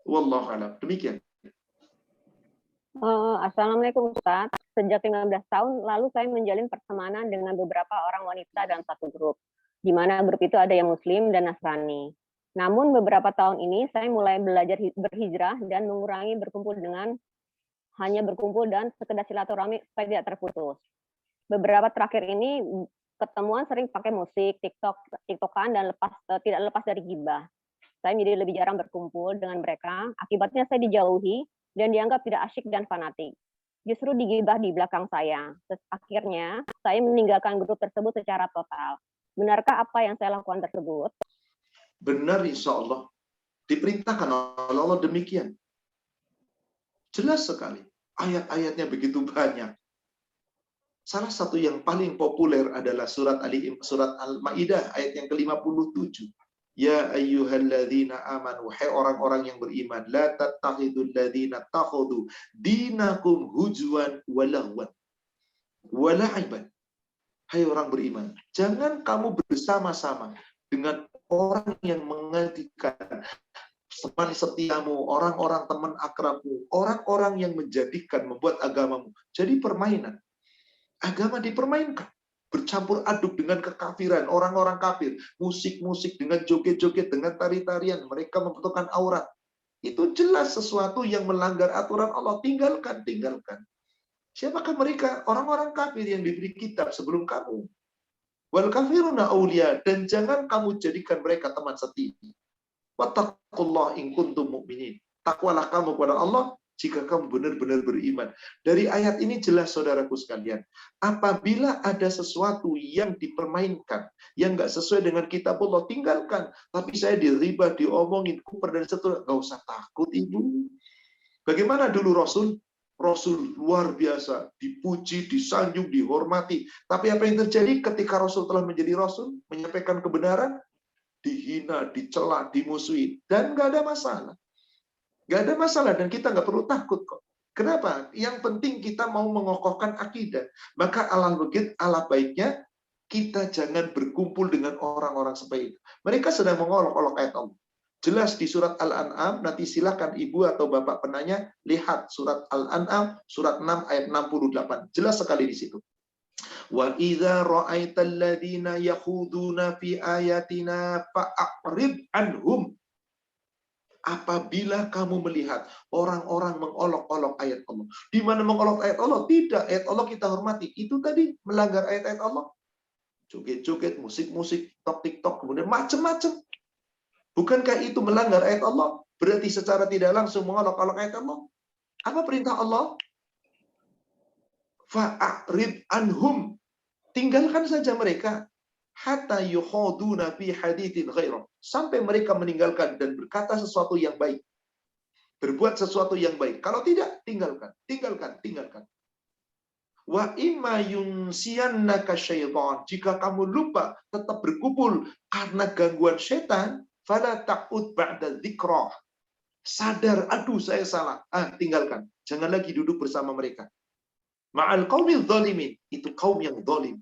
Wallahu a'lam. Demikian. Assalamualaikum Ustaz. Sejak 15 tahun lalu saya menjalin pertemanan dengan beberapa orang wanita dalam satu grup, di mana grup itu ada yang Muslim dan Nasrani. Namun beberapa tahun ini saya mulai belajar berhijrah dan mengurangi hanya berkumpul dan sekedar silaturahmi supaya tidak terputus. Beberapa terakhir ini ketemuan sering pakai musik, TikTokan dan tidak lepas dari ghibah. Saya menjadi lebih jarang berkumpul dengan mereka. Akibatnya saya dijauhi dan dianggap tidak asyik dan fanatik. Justru digibah di belakang saya. Akhirnya saya meninggalkan grup tersebut secara total. Benarkah apa yang saya lakukan tersebut? Benar, insya Allah. Diperintahkan oleh Allah demikian. Jelas sekali. Ayat-ayatnya begitu banyak. Salah satu yang paling populer adalah surat Al-Maidah ayat yang ke-57. Ya ayyuhalladzina amanu, hai orang-orang yang beriman, la tattakhidul ladzina takhudhu dinakum hujwan wa lahwan wa la'iban. Hai orang beriman, jangan kamu bersama-sama dengan orang yang menjadikan teman setiamu, orang-orang teman akrabmu, orang-orang yang membuat agamamu jadi permainan. Agama dipermainkan, bercampur aduk dengan kekafiran, orang-orang kafir, musik-musik dengan joget-joget, dengan tari-tarian, mereka membutuhkan aurat. Itu jelas sesuatu yang melanggar aturan Allah. Tinggalkan, tinggalkan. Siapakah mereka? Orang-orang kafir yang diberi kitab sebelum kamu. Wal kafiruna auliya, dan jangan kamu jadikan mereka teman setia. Wattaqullah in kuntum mu'minin. Takwalah kamu kepada Allah jika kamu benar-benar beriman. Dari ayat ini jelas, saudaraku sekalian, apabila ada sesuatu yang dipermainkan, yang nggak sesuai dengan kitab Allah, tinggalkan. Tapi saya diriba, diomongin, kuper dan seterusnya, nggak usah takut, ibu. Bagaimana dulu Rasul? Rasul luar biasa, dipuji, disanjung, dihormati. Tapi apa yang terjadi ketika Rasul telah menjadi Rasul, menyampaikan kebenaran, dihina, dicela, dimusuhi, dan nggak ada masalah. Nggak ada masalah, dan kita nggak perlu takut kok. Kenapa? Yang penting kita mau mengokohkan akidah. Maka ala baiknya, kita jangan berkumpul dengan orang-orang seperti itu. Mereka sedang mengolok-olok ayat Allah. Jelas di surat Al-An'am, nanti silakan ibu atau bapak penanya, lihat surat Al-An'am, surat 6 ayat 68. Jelas sekali di situ. Wa idza ra'aital ladzina yakhuduna fi ayatina fa'rid anhum. Apabila kamu melihat orang-orang mengolok-olok ayat Allah. Di mana mengolok ayat Allah? Tidak, ayat Allah kita hormati. Itu tadi melanggar ayat-ayat Allah. Joget-joget, musik-musik, TikTok, kemudian macam-macam. Bukankah itu melanggar ayat Allah? Berarti secara tidak langsung mengolok-olok ayat Allah. Apa perintah Allah? Fa'rid anhum. Tinggalkan saja mereka. Hatta yukhaduna fi haditsin ghairah. Sampai mereka meninggalkan dan berkata sesuatu yang baik. Berbuat sesuatu yang baik. Kalau tidak, tinggalkan. Tinggalkan, tinggalkan. Wa imma yunsiyannaka syaitan. Jika kamu lupa tetap berkumpul karena gangguan setan, fala taqud ba'da dzikrah. Sadar, aduh saya salah. Tinggalkan. Jangan lagi duduk bersama mereka. Ma'al qaumil zalimin. Itu kaum yang zalim.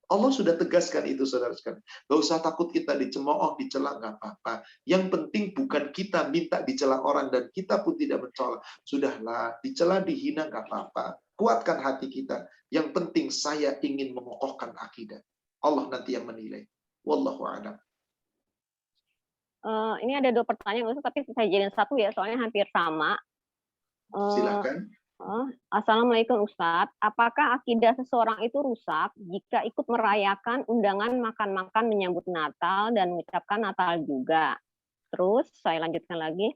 Allah sudah tegaskan itu, saudara sekalian. Gak usah takut kita dicemooh, dicela, nggak apa-apa. Yang penting bukan kita minta dicela orang dan kita pun tidak mencela. Sudahlah, dicela, dihina, nggak apa-apa. Kuatkan hati kita. Yang penting saya ingin mengokohkan akidah. Allah nanti yang menilai. Wallahu a'lam. Ini ada 2 pertanyaan, Ustaz, tapi saya jadiin satu ya, soalnya hampir sama. Silakan. Assalamualaikum Ustadz, apakah akidah seseorang itu rusak jika ikut merayakan undangan makan-makan menyambut Natal dan mengucapkan Natal juga? Terus saya lanjutkan lagi,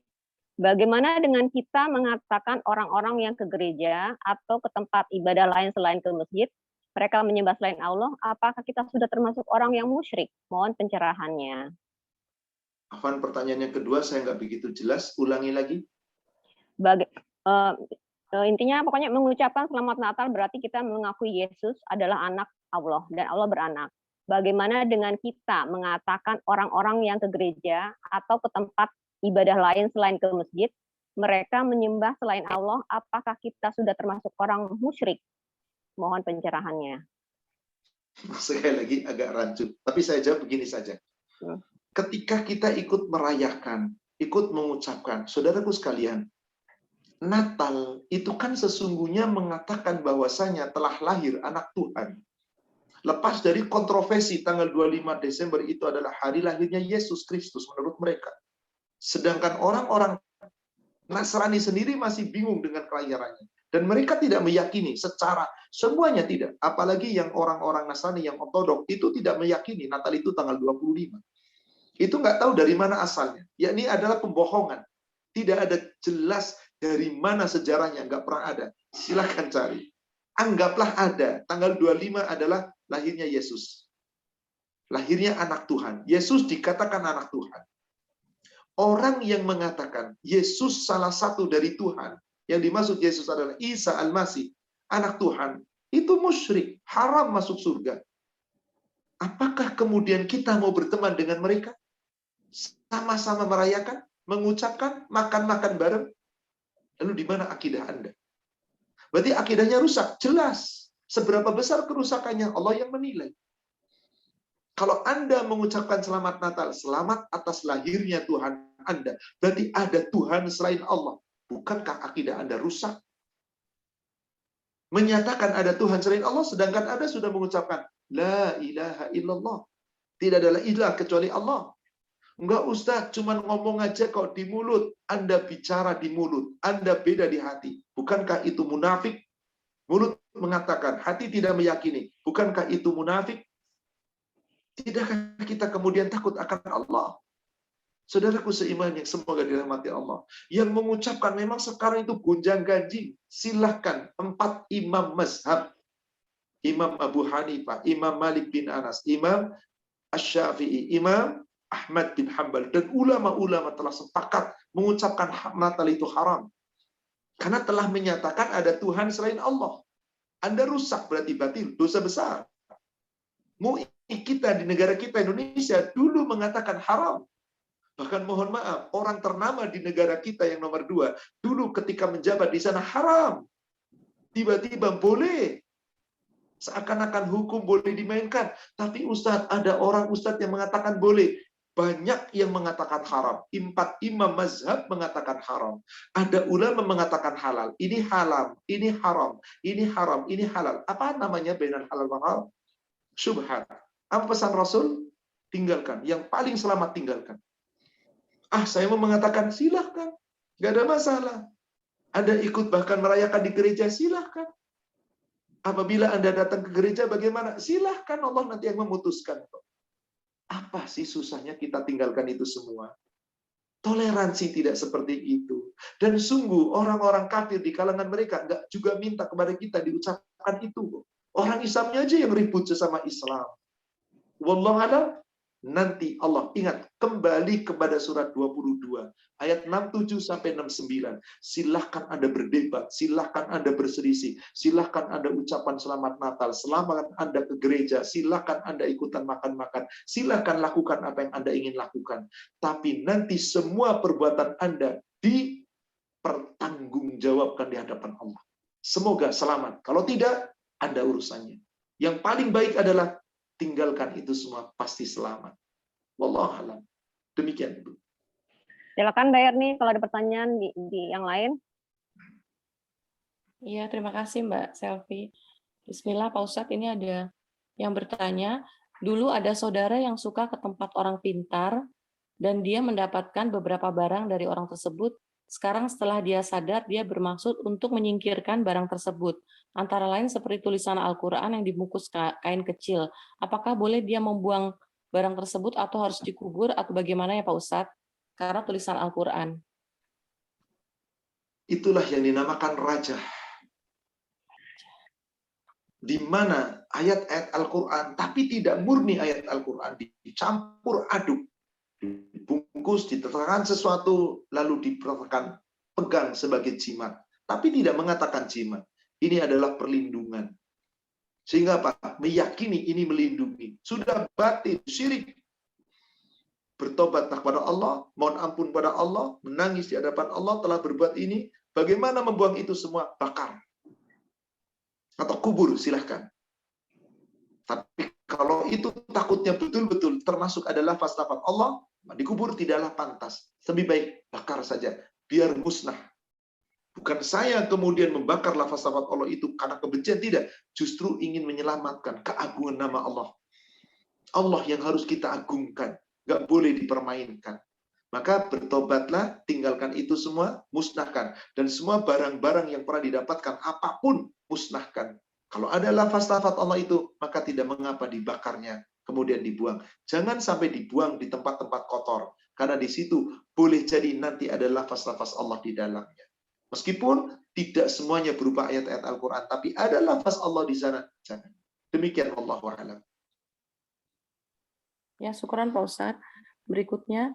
bagaimana dengan kita mengatakan orang-orang yang ke gereja atau ke tempat ibadah lain selain ke masjid, mereka menyembah selain Allah, apakah kita sudah termasuk orang yang musyrik? Mohon pencerahannya. Afwan, pertanyaan yang kedua saya nggak begitu jelas, ulangi lagi. Intinya pokoknya mengucapkan selamat Natal berarti kita mengakui Yesus adalah anak Allah dan Allah beranak. Bagaimana dengan kita mengatakan orang-orang yang ke gereja atau ke tempat ibadah lain selain ke masjid, mereka menyembah selain Allah, apakah kita sudah termasuk orang musyrik? Mohon pencerahannya. Sekali lagi agak rancu, tapi saya jawab begini saja. Ketika kita ikut merayakan, ikut mengucapkan, saudaraku sekalian, Natal itu kan sesungguhnya mengatakan bahwasanya telah lahir anak Tuhan. Lepas dari kontroversi tanggal 25 Desember itu adalah hari lahirnya Yesus Kristus menurut mereka. Sedangkan orang-orang Nasrani sendiri masih bingung dengan kelahirannya. Dan mereka tidak meyakini secara, semuanya tidak. Apalagi yang orang-orang Nasrani yang ortodok itu tidak meyakini Natal itu tanggal 25. Itu nggak tahu dari mana asalnya. Yakni adalah pembohongan. Tidak ada jelas dari mana sejarahnya, nggak pernah ada. Silahkan cari. Anggaplah ada. Tanggal 25 adalah lahirnya Yesus. Lahirnya anak Tuhan. Yesus dikatakan anak Tuhan. Orang yang mengatakan Yesus salah satu dari Tuhan, yang dimaksud Yesus adalah Isa Al-Masih, anak Tuhan, itu musyrik, haram masuk surga. Apakah kemudian kita mau berteman dengan mereka? Sama-sama merayakan, mengucapkan, makan-makan bareng? Lalu di mana akidah Anda? Berarti akidahnya rusak. Jelas. Seberapa besar kerusakannya, Allah yang menilai. Kalau Anda mengucapkan selamat Natal, selamat atas lahirnya Tuhan Anda, berarti ada Tuhan selain Allah. Bukankah akidah Anda rusak? Menyatakan ada Tuhan selain Allah, sedangkan Anda sudah mengucapkan, La ilaha illallah. Tidak ada ilah kecuali Allah. Enggak Ustaz, cuman ngomong aja kok di mulut. Anda bicara di mulut, Anda beda di hati. Bukankah itu munafik? Mulut mengatakan, hati tidak meyakini. Bukankah itu munafik? Tidakkah kita kemudian takut akan Allah? Saudaraku seiman yang semoga dirahmati Allah. Yang mengucapkan memang sekarang itu gonjang-ganjing. Silahkan 4 imam mazhab. Imam Abu Hanifah, Imam Malik bin Anas, Imam Asy-Syafi'i, Imam Ahmad bin Hanbal, dan ulama-ulama telah sepakat mengucapkan Natal itu haram. Karena telah menyatakan ada Tuhan selain Allah. Anda rusak berarti batil, dosa besar. MUI kita di negara kita Indonesia dulu mengatakan haram. Bahkan mohon maaf, orang ternama di negara kita yang nomor 2, dulu ketika menjabat di sana haram. Tiba-tiba boleh. Seakan-akan hukum boleh dimainkan. Tapi Ustadz, ada orang Ustadz yang mengatakan boleh. Banyak yang mengatakan haram. 4 imam mazhab mengatakan haram. Ada ulama mengatakan halal. Ini halal, ini haram, ini haram, ini halal. Apa namanya bainal halal wal haram? Syubhat. Apa pesan Rasul? Tinggalkan. Yang paling selamat tinggalkan. Saya mau mengatakan silahkan. Gak ada masalah. Anda ikut bahkan merayakan di gereja, silahkan. Apabila Anda datang ke gereja bagaimana? Silahkan, Allah nanti yang memutuskan. Apa sih susahnya kita tinggalkan itu semua? Toleransi tidak seperti itu. Dan sungguh orang-orang kafir di kalangan mereka nggak juga minta kepada kita diucapkan itu. Orang Islamnya aja yang ribut sesama Islam. Wallahu a'lam. Nanti Allah ingat kembali kepada surat 22 ayat 67 sampai 69. Silahkan Anda berdebat, silahkan Anda berselisih, silahkan Anda ucapan selamat Natal, selamat Anda ke gereja, silahkan Anda ikutan makan-makan, silahkan lakukan apa yang Anda ingin lakukan. Tapi nanti semua perbuatan Anda dipertanggungjawabkan di hadapan Allah. Semoga selamat. Kalau tidak, Anda urusannya. Yang paling baik adalah tinggalkan itu semua, pasti selamat. Wallahu a'lam. Demikian, Ibu. Silakan Bayar nih kalau ada pertanyaan di yang lain. Iya, terima kasih Mbak Selvi. Bismillah Pak Ustadz, ini ada yang bertanya, dulu ada saudara yang suka ke tempat orang pintar dan dia mendapatkan beberapa barang dari orang tersebut. Sekarang setelah dia sadar, dia bermaksud untuk menyingkirkan barang tersebut. Antara lain seperti tulisan Al-Quran yang dibungkus kain kecil. Apakah boleh dia membuang barang tersebut atau harus dikubur atau bagaimana ya Pak Ustadz? Karena tulisan Al-Quran. Itulah yang dinamakan rajah. Di mana ayat-ayat Al-Quran, tapi tidak murni ayat Al-Quran, dicampur aduk. Dibungkus, diterangkan sesuatu, lalu diperkatakan pegang sebagai jimat. Tapi tidak mengatakan jimat. Ini adalah perlindungan. Sehingga apa? Meyakini ini melindungi. Sudah batin, syirik. Bertobatlah kepada Allah, mohon ampun pada Allah, menangis di hadapan Allah telah berbuat ini. Bagaimana membuang itu semua? Bakar. Atau kubur, silahkan. Tapi kalau itu takutnya betul-betul termasuk adalah lafaz-lafaz Allah, dikubur tidaklah pantas. Lebih baik bakar saja, biar musnah. Bukan saya kemudian membakar lafaz-lafaz Allah itu karena kebencian, tidak. Justru ingin menyelamatkan keagungan nama Allah. Allah yang harus kita agungkan. Nggak boleh dipermainkan. Maka bertobatlah, tinggalkan itu semua, musnahkan. Dan semua barang-barang yang pernah didapatkan, apapun, musnahkan. Kalau ada lafaz-lafaz Allah itu, maka tidak mengapa dibakarnya, kemudian dibuang. Jangan sampai dibuang di tempat-tempat kotor. Karena di situ boleh jadi nanti ada lafaz-lafaz Allah di dalamnya. Meskipun tidak semuanya berupa ayat-ayat Al-Quran, tapi ada lafaz Allah di sana. Jangan. Demikian Allahu a'lam. Ya, syukuran Pak Ustadz. Berikutnya,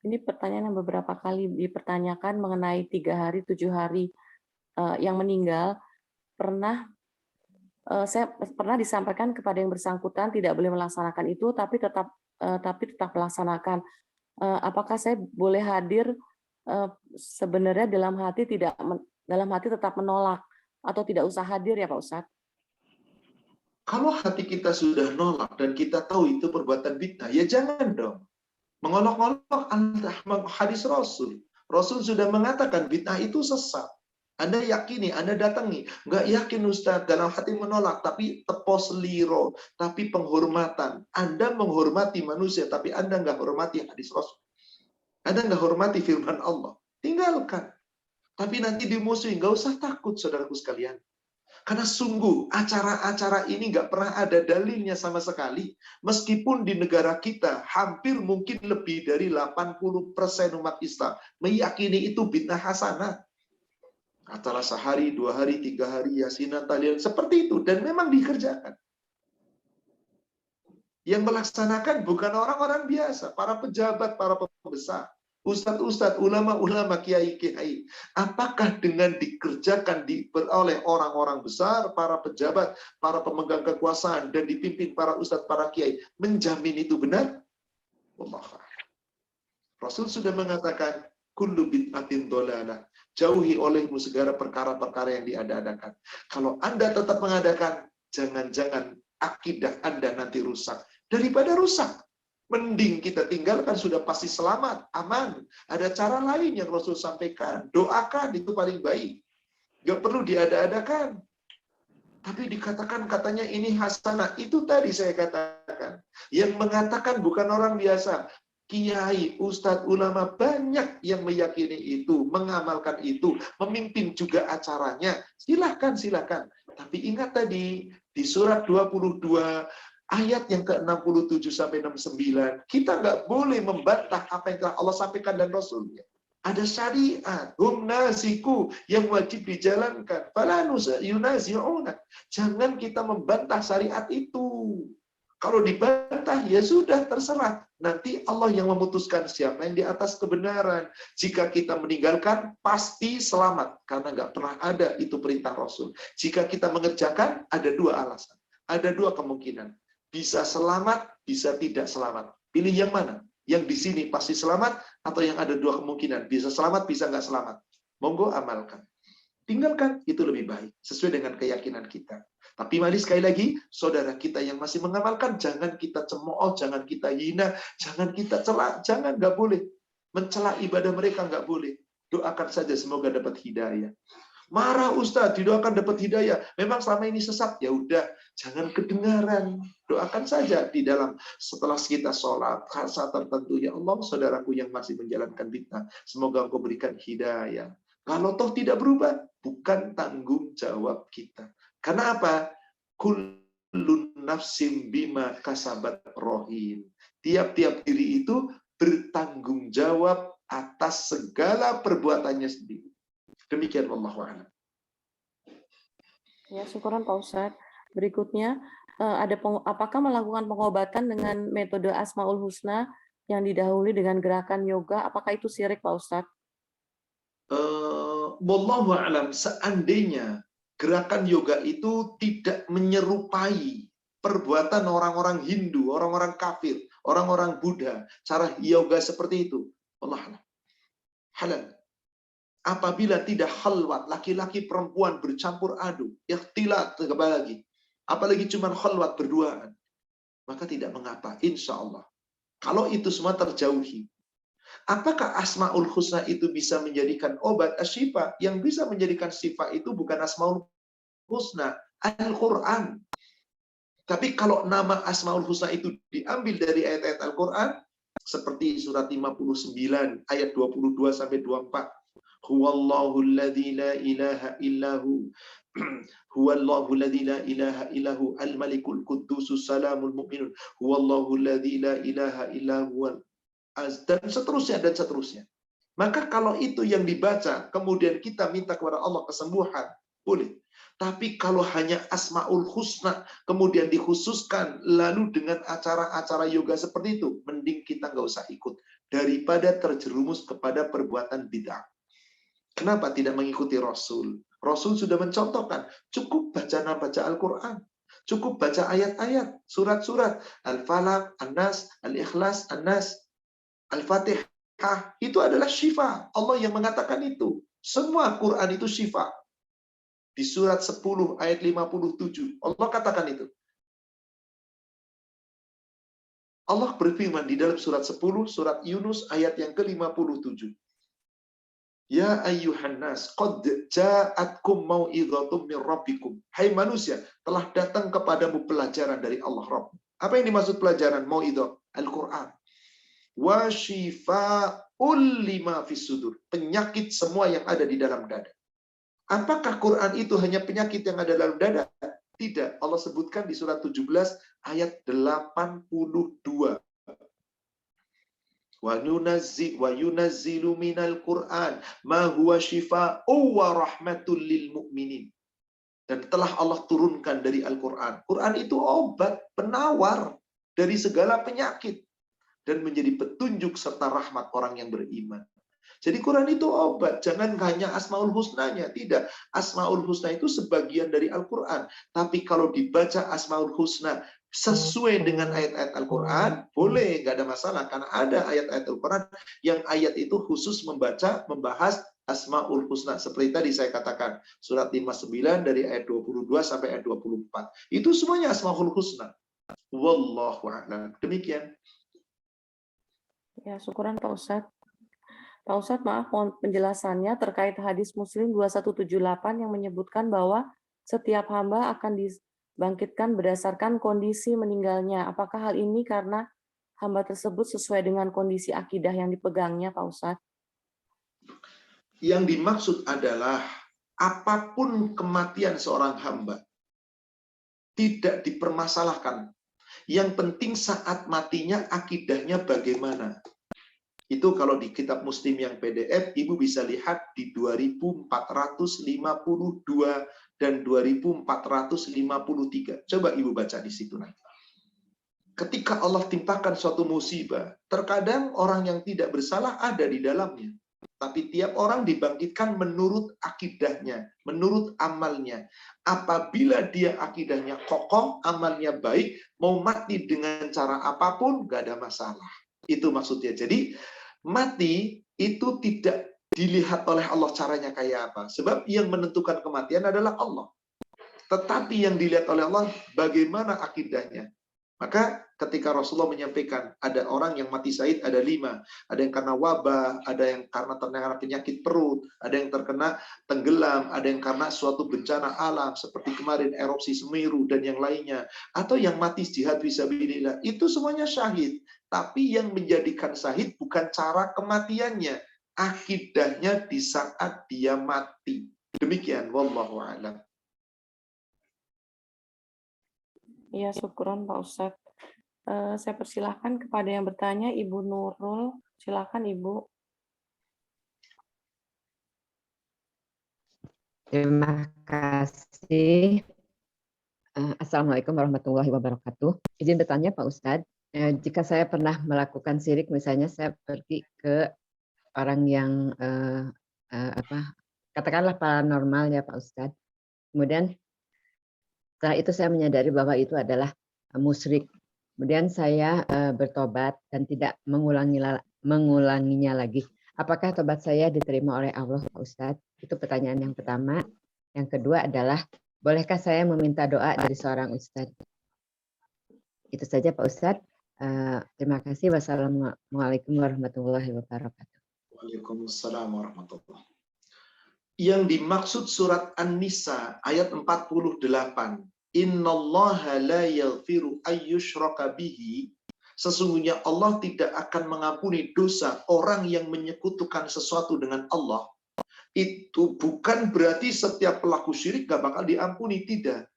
ini pertanyaan yang beberapa kali dipertanyakan mengenai 3 hari, 7 hari yang meninggal. Saya pernah disampaikan kepada yang bersangkutan tidak boleh melaksanakan itu, tapi tetap melaksanakan. Apakah saya boleh hadir sebenarnya dalam hati tetap menolak atau tidak usah hadir ya Pak Ustadz? Kalau hati kita sudah nolak dan kita tahu itu perbuatan bid'ah, ya jangan dong. Mengolok-olok hadis Rasul. Rasul sudah mengatakan bid'ah itu sesat. Anda yakini, Anda datangi. Nggak yakin Ustaz, dalam hati menolak, tapi tepos liro, tapi penghormatan. Anda menghormati manusia, tapi Anda nggak hormati hadis Rasul. Anda nggak hormati firman Allah, tinggalkan. Tapi nanti dimusuhin, nggak usah takut, saudaraku sekalian. Karena sungguh acara-acara ini nggak pernah ada dalilnya sama sekali. Meskipun di negara kita hampir mungkin lebih dari 80% umat Islam meyakini itu bid'ah hasanah. Acara sehari, 2 hari, 3 hari, yasinan, tahlilan, seperti itu. Dan memang dikerjakan. Yang melaksanakan bukan orang-orang biasa, para pejabat, para pembesar, ustadz-ustadz, ulama-ulama, kiai-kiai. Apakah dengan dikerjakan oleh orang-orang besar, para pejabat, para pemegang kekuasaan, dan dipimpin para ustadz, para kiai, menjamin itu benar? Allah. Rasul sudah mengatakan, kullu bid'atin dhalalah. Jauhi olehmu segala perkara-perkara yang diada-adakan. Kalau Anda tetap mengadakan, jangan-jangan akidah Anda nanti rusak. Daripada rusak, mending kita tinggalkan, sudah pasti selamat, aman. Ada cara lain yang Rasul sampaikan. Doakan, itu paling baik. Gak perlu diada-adakan. Tapi dikatakan katanya ini hasanah. Itu tadi saya katakan. Yang mengatakan bukan orang biasa. Kiai, ustadz, ulama, banyak yang meyakini itu, mengamalkan itu, memimpin juga acaranya. Silahkan, silahkan. Tapi ingat tadi, di surat 22, ayat yang ke-67 sampai 69, kita nggak boleh membantah apa yang telah Allah sampaikan dan Rasulnya. Ada syariat, hum nasiku, yang wajib dijalankan. Fala yunazi'una. Jangan kita membantah syariat itu. Kalau dibantah, ya sudah, terserah. Nanti Allah yang memutuskan siapa yang di atas kebenaran. Jika kita meninggalkan, pasti selamat. Karena nggak pernah ada itu perintah Rasul. Jika kita mengerjakan, ada dua alasan. Ada dua kemungkinan. Bisa selamat, bisa tidak selamat. Pilih yang mana? Yang di sini pasti selamat, atau yang ada dua kemungkinan. Bisa selamat, bisa nggak selamat. Monggo amalkan. Tinggalkan, itu lebih baik. Sesuai dengan keyakinan kita. Tapi mari sekali lagi, saudara kita yang masih mengamalkan, jangan kita cemooh, jangan kita hina, jangan kita celak, jangan, nggak boleh. Mencela ibadah mereka nggak boleh. Doakan saja semoga dapat hidayah. Marah Ustaz, didoakan dapat hidayah. Memang selama ini sesat, ya udah, jangan kedengaran. Doakan saja di dalam setelah kita sholat, saat tertentu, ya Allah, saudaraku yang masih menjalankan bid'ah, semoga Engkau berikan hidayah. Kalau toh tidak berubah, bukan tanggung jawab kita. Karena apa? Kullun nafsim bima kasabat rohin. Tiap-tiap diri itu bertanggung jawab atas segala perbuatannya sendiri. Demikian wallahu a'lam. Ya, syukuran Pak Ustadz. Berikutnya, apakah melakukan pengobatan dengan metode Asmaul Husna yang didahului dengan gerakan yoga, apakah itu syirik Pak Ustadz? Wallahu a'lam, seandainya gerakan yoga itu tidak menyerupai perbuatan orang-orang Hindu, orang-orang kafir, orang-orang Buddha, cara yoga seperti itu, Allah halal. Apabila tidak khalwat, laki-laki perempuan bercampur aduk, ikhtilat apalagi cuma khalwat berduaan, maka tidak mengapa, insya Allah. Kalau itu semua terjauhi. Apakah Asmaul Husna itu bisa menjadikan obat asyifa? Yang bisa menjadikan syifa itu bukan Asmaul Husna, Al-Quran. Tapi kalau nama Asmaul Husna itu diambil dari ayat-ayat Al-Quran, seperti surat 59, ayat 22 sampai 24. Huwallahu alladzi la ilaha illahu huwallahu alladzi la ilaha illahu al-malikul quddusus salamul mu'minun huwallahu alladzi la ilaha illahu dan seterusnya. Maka kalau itu yang dibaca, kemudian kita minta kepada Allah kesembuhan, boleh. Tapi kalau hanya Asmaul Husna, kemudian dikhususkan, lalu dengan acara-acara yoga seperti itu, mending kita nggak usah ikut. Daripada terjerumus kepada perbuatan bid'ah. Kenapa tidak mengikuti Rasul? Rasul sudah mencontohkan, cukup baca Al-Quran. Cukup baca ayat-ayat, surat-surat. Al-Falaq, An-Nas, Al-Ikhlas, An-Nas, Al-Fatihah, itu adalah syifa. Allah yang mengatakan itu. Semua Quran itu syifa. Di surat 10 ayat 57, Allah katakan itu. Allah berfirman di dalam surat 10, surat Yunus ayat yang ke-57. Ya ayyuhan nas, qad ja'atkum mau'idhatum min rabbikum. Hai manusia, telah datang kepadamu pelajaran dari Allah Rabb. Apa yang dimaksud pelajaran mau'idhah? Al-Quran. Wa shifa'un lima fis sudur. Penyakit semua yang ada di dalam dada. Apakah Quran itu hanya penyakit yang ada dalam dada? Tidak. Allah sebutkan di surat 17 ayat 82. Wa yunazzilu minal Qur'an ma huwa shifaa'un wa rahmatul lil mu'minin. Dan telah Allah turunkan dari Al-Quran. Quran itu obat, penawar dari segala penyakit. Dan menjadi petunjuk serta rahmat orang yang beriman. Jadi Quran itu obat, jangan hanya Asmaul Husnanya. Tidak, Asmaul Husna itu sebagian dari Al-Quran. Tapi kalau dibaca Asmaul Husna sesuai dengan ayat-ayat Al-Quran, boleh, nggak ada masalah. Karena ada ayat-ayat Al-Quran yang ayat itu khusus membahas Asmaul Husna. Seperti tadi saya katakan, surat 59 dari ayat 22 sampai ayat 24. Itu semuanya Asmaul Husna. Wallahu a'lam. Demikian. Ya, syukuran Pak Ustadz. Pak Ustadz, maaf mohon penjelasannya terkait hadis Muslim 2178 yang menyebutkan bahwa setiap hamba akan dibangkitkan berdasarkan kondisi meninggalnya. Apakah hal ini karena hamba tersebut sesuai dengan kondisi akidah yang dipegangnya, Pak Ustadz? Yang dimaksud adalah apapun kematian seorang hamba tidak dipermasalahkan. Yang penting saat matinya akidahnya bagaimana. Itu kalau di kitab Muslim yang PDF, Ibu bisa lihat di 2452 dan 2453. Coba Ibu baca di situ nanti. Ketika Allah timpakan suatu musibah, terkadang orang yang tidak bersalah ada di dalamnya. Tapi tiap orang dibangkitkan menurut akidahnya, menurut amalnya. Apabila dia akidahnya kokoh, amalnya baik, mau mati dengan cara apapun, gak ada masalah. Itu maksudnya. Jadi, mati itu tidak dilihat oleh Allah caranya kayak apa. Sebab yang menentukan kematian adalah Allah. Tetapi yang dilihat oleh Allah bagaimana akidahnya. Maka ketika Rasulullah menyampaikan ada orang yang mati syahid ada 5. Ada yang karena wabah, ada yang karena terkena penyakit perut, ada yang terkena tenggelam, ada yang karena suatu bencana alam seperti kemarin erupsi Semeru dan yang lainnya. Atau yang mati jihad fisabilillah. Itu semuanya syahid. Tapi yang menjadikan syahid bukan cara kematiannya. Akidahnya di saat dia mati. Demikian. Wallahu a'lam. Ya, syukuran Pak Ustadz. Saya persilahkan kepada yang bertanya, Ibu Nurul. Silakan Ibu. Terima kasih. Assalamualaikum warahmatullahi wabarakatuh. Izin bertanya Pak Ustadz, jika saya pernah melakukan syirik, misalnya saya pergi ke orang yang katakanlah paranormal ya Pak Ustadz. Kemudian setelah itu saya menyadari bahwa itu adalah musyrik. Kemudian saya bertobat dan tidak mengulanginya lagi. Apakah tobat saya diterima oleh Allah Pak Ustadz? Itu pertanyaan yang pertama. Yang kedua adalah, bolehkah saya meminta doa dari seorang Ustadz? Itu saja Pak Ustadz. Terima kasih. Wassalamualaikum warahmatullahi wabarakatuh. Waalaikumsalam warahmatullahi wabarakatuh. Yang dimaksud surat An-Nisa ayat 48. Innallaha la yaghfiru ayyushraka bihi. Sesungguhnya Allah tidak akan mengampuni dosa orang yang menyekutukan sesuatu dengan Allah. Itu bukan berarti setiap pelaku syirik gak bakal diampuni, tidak.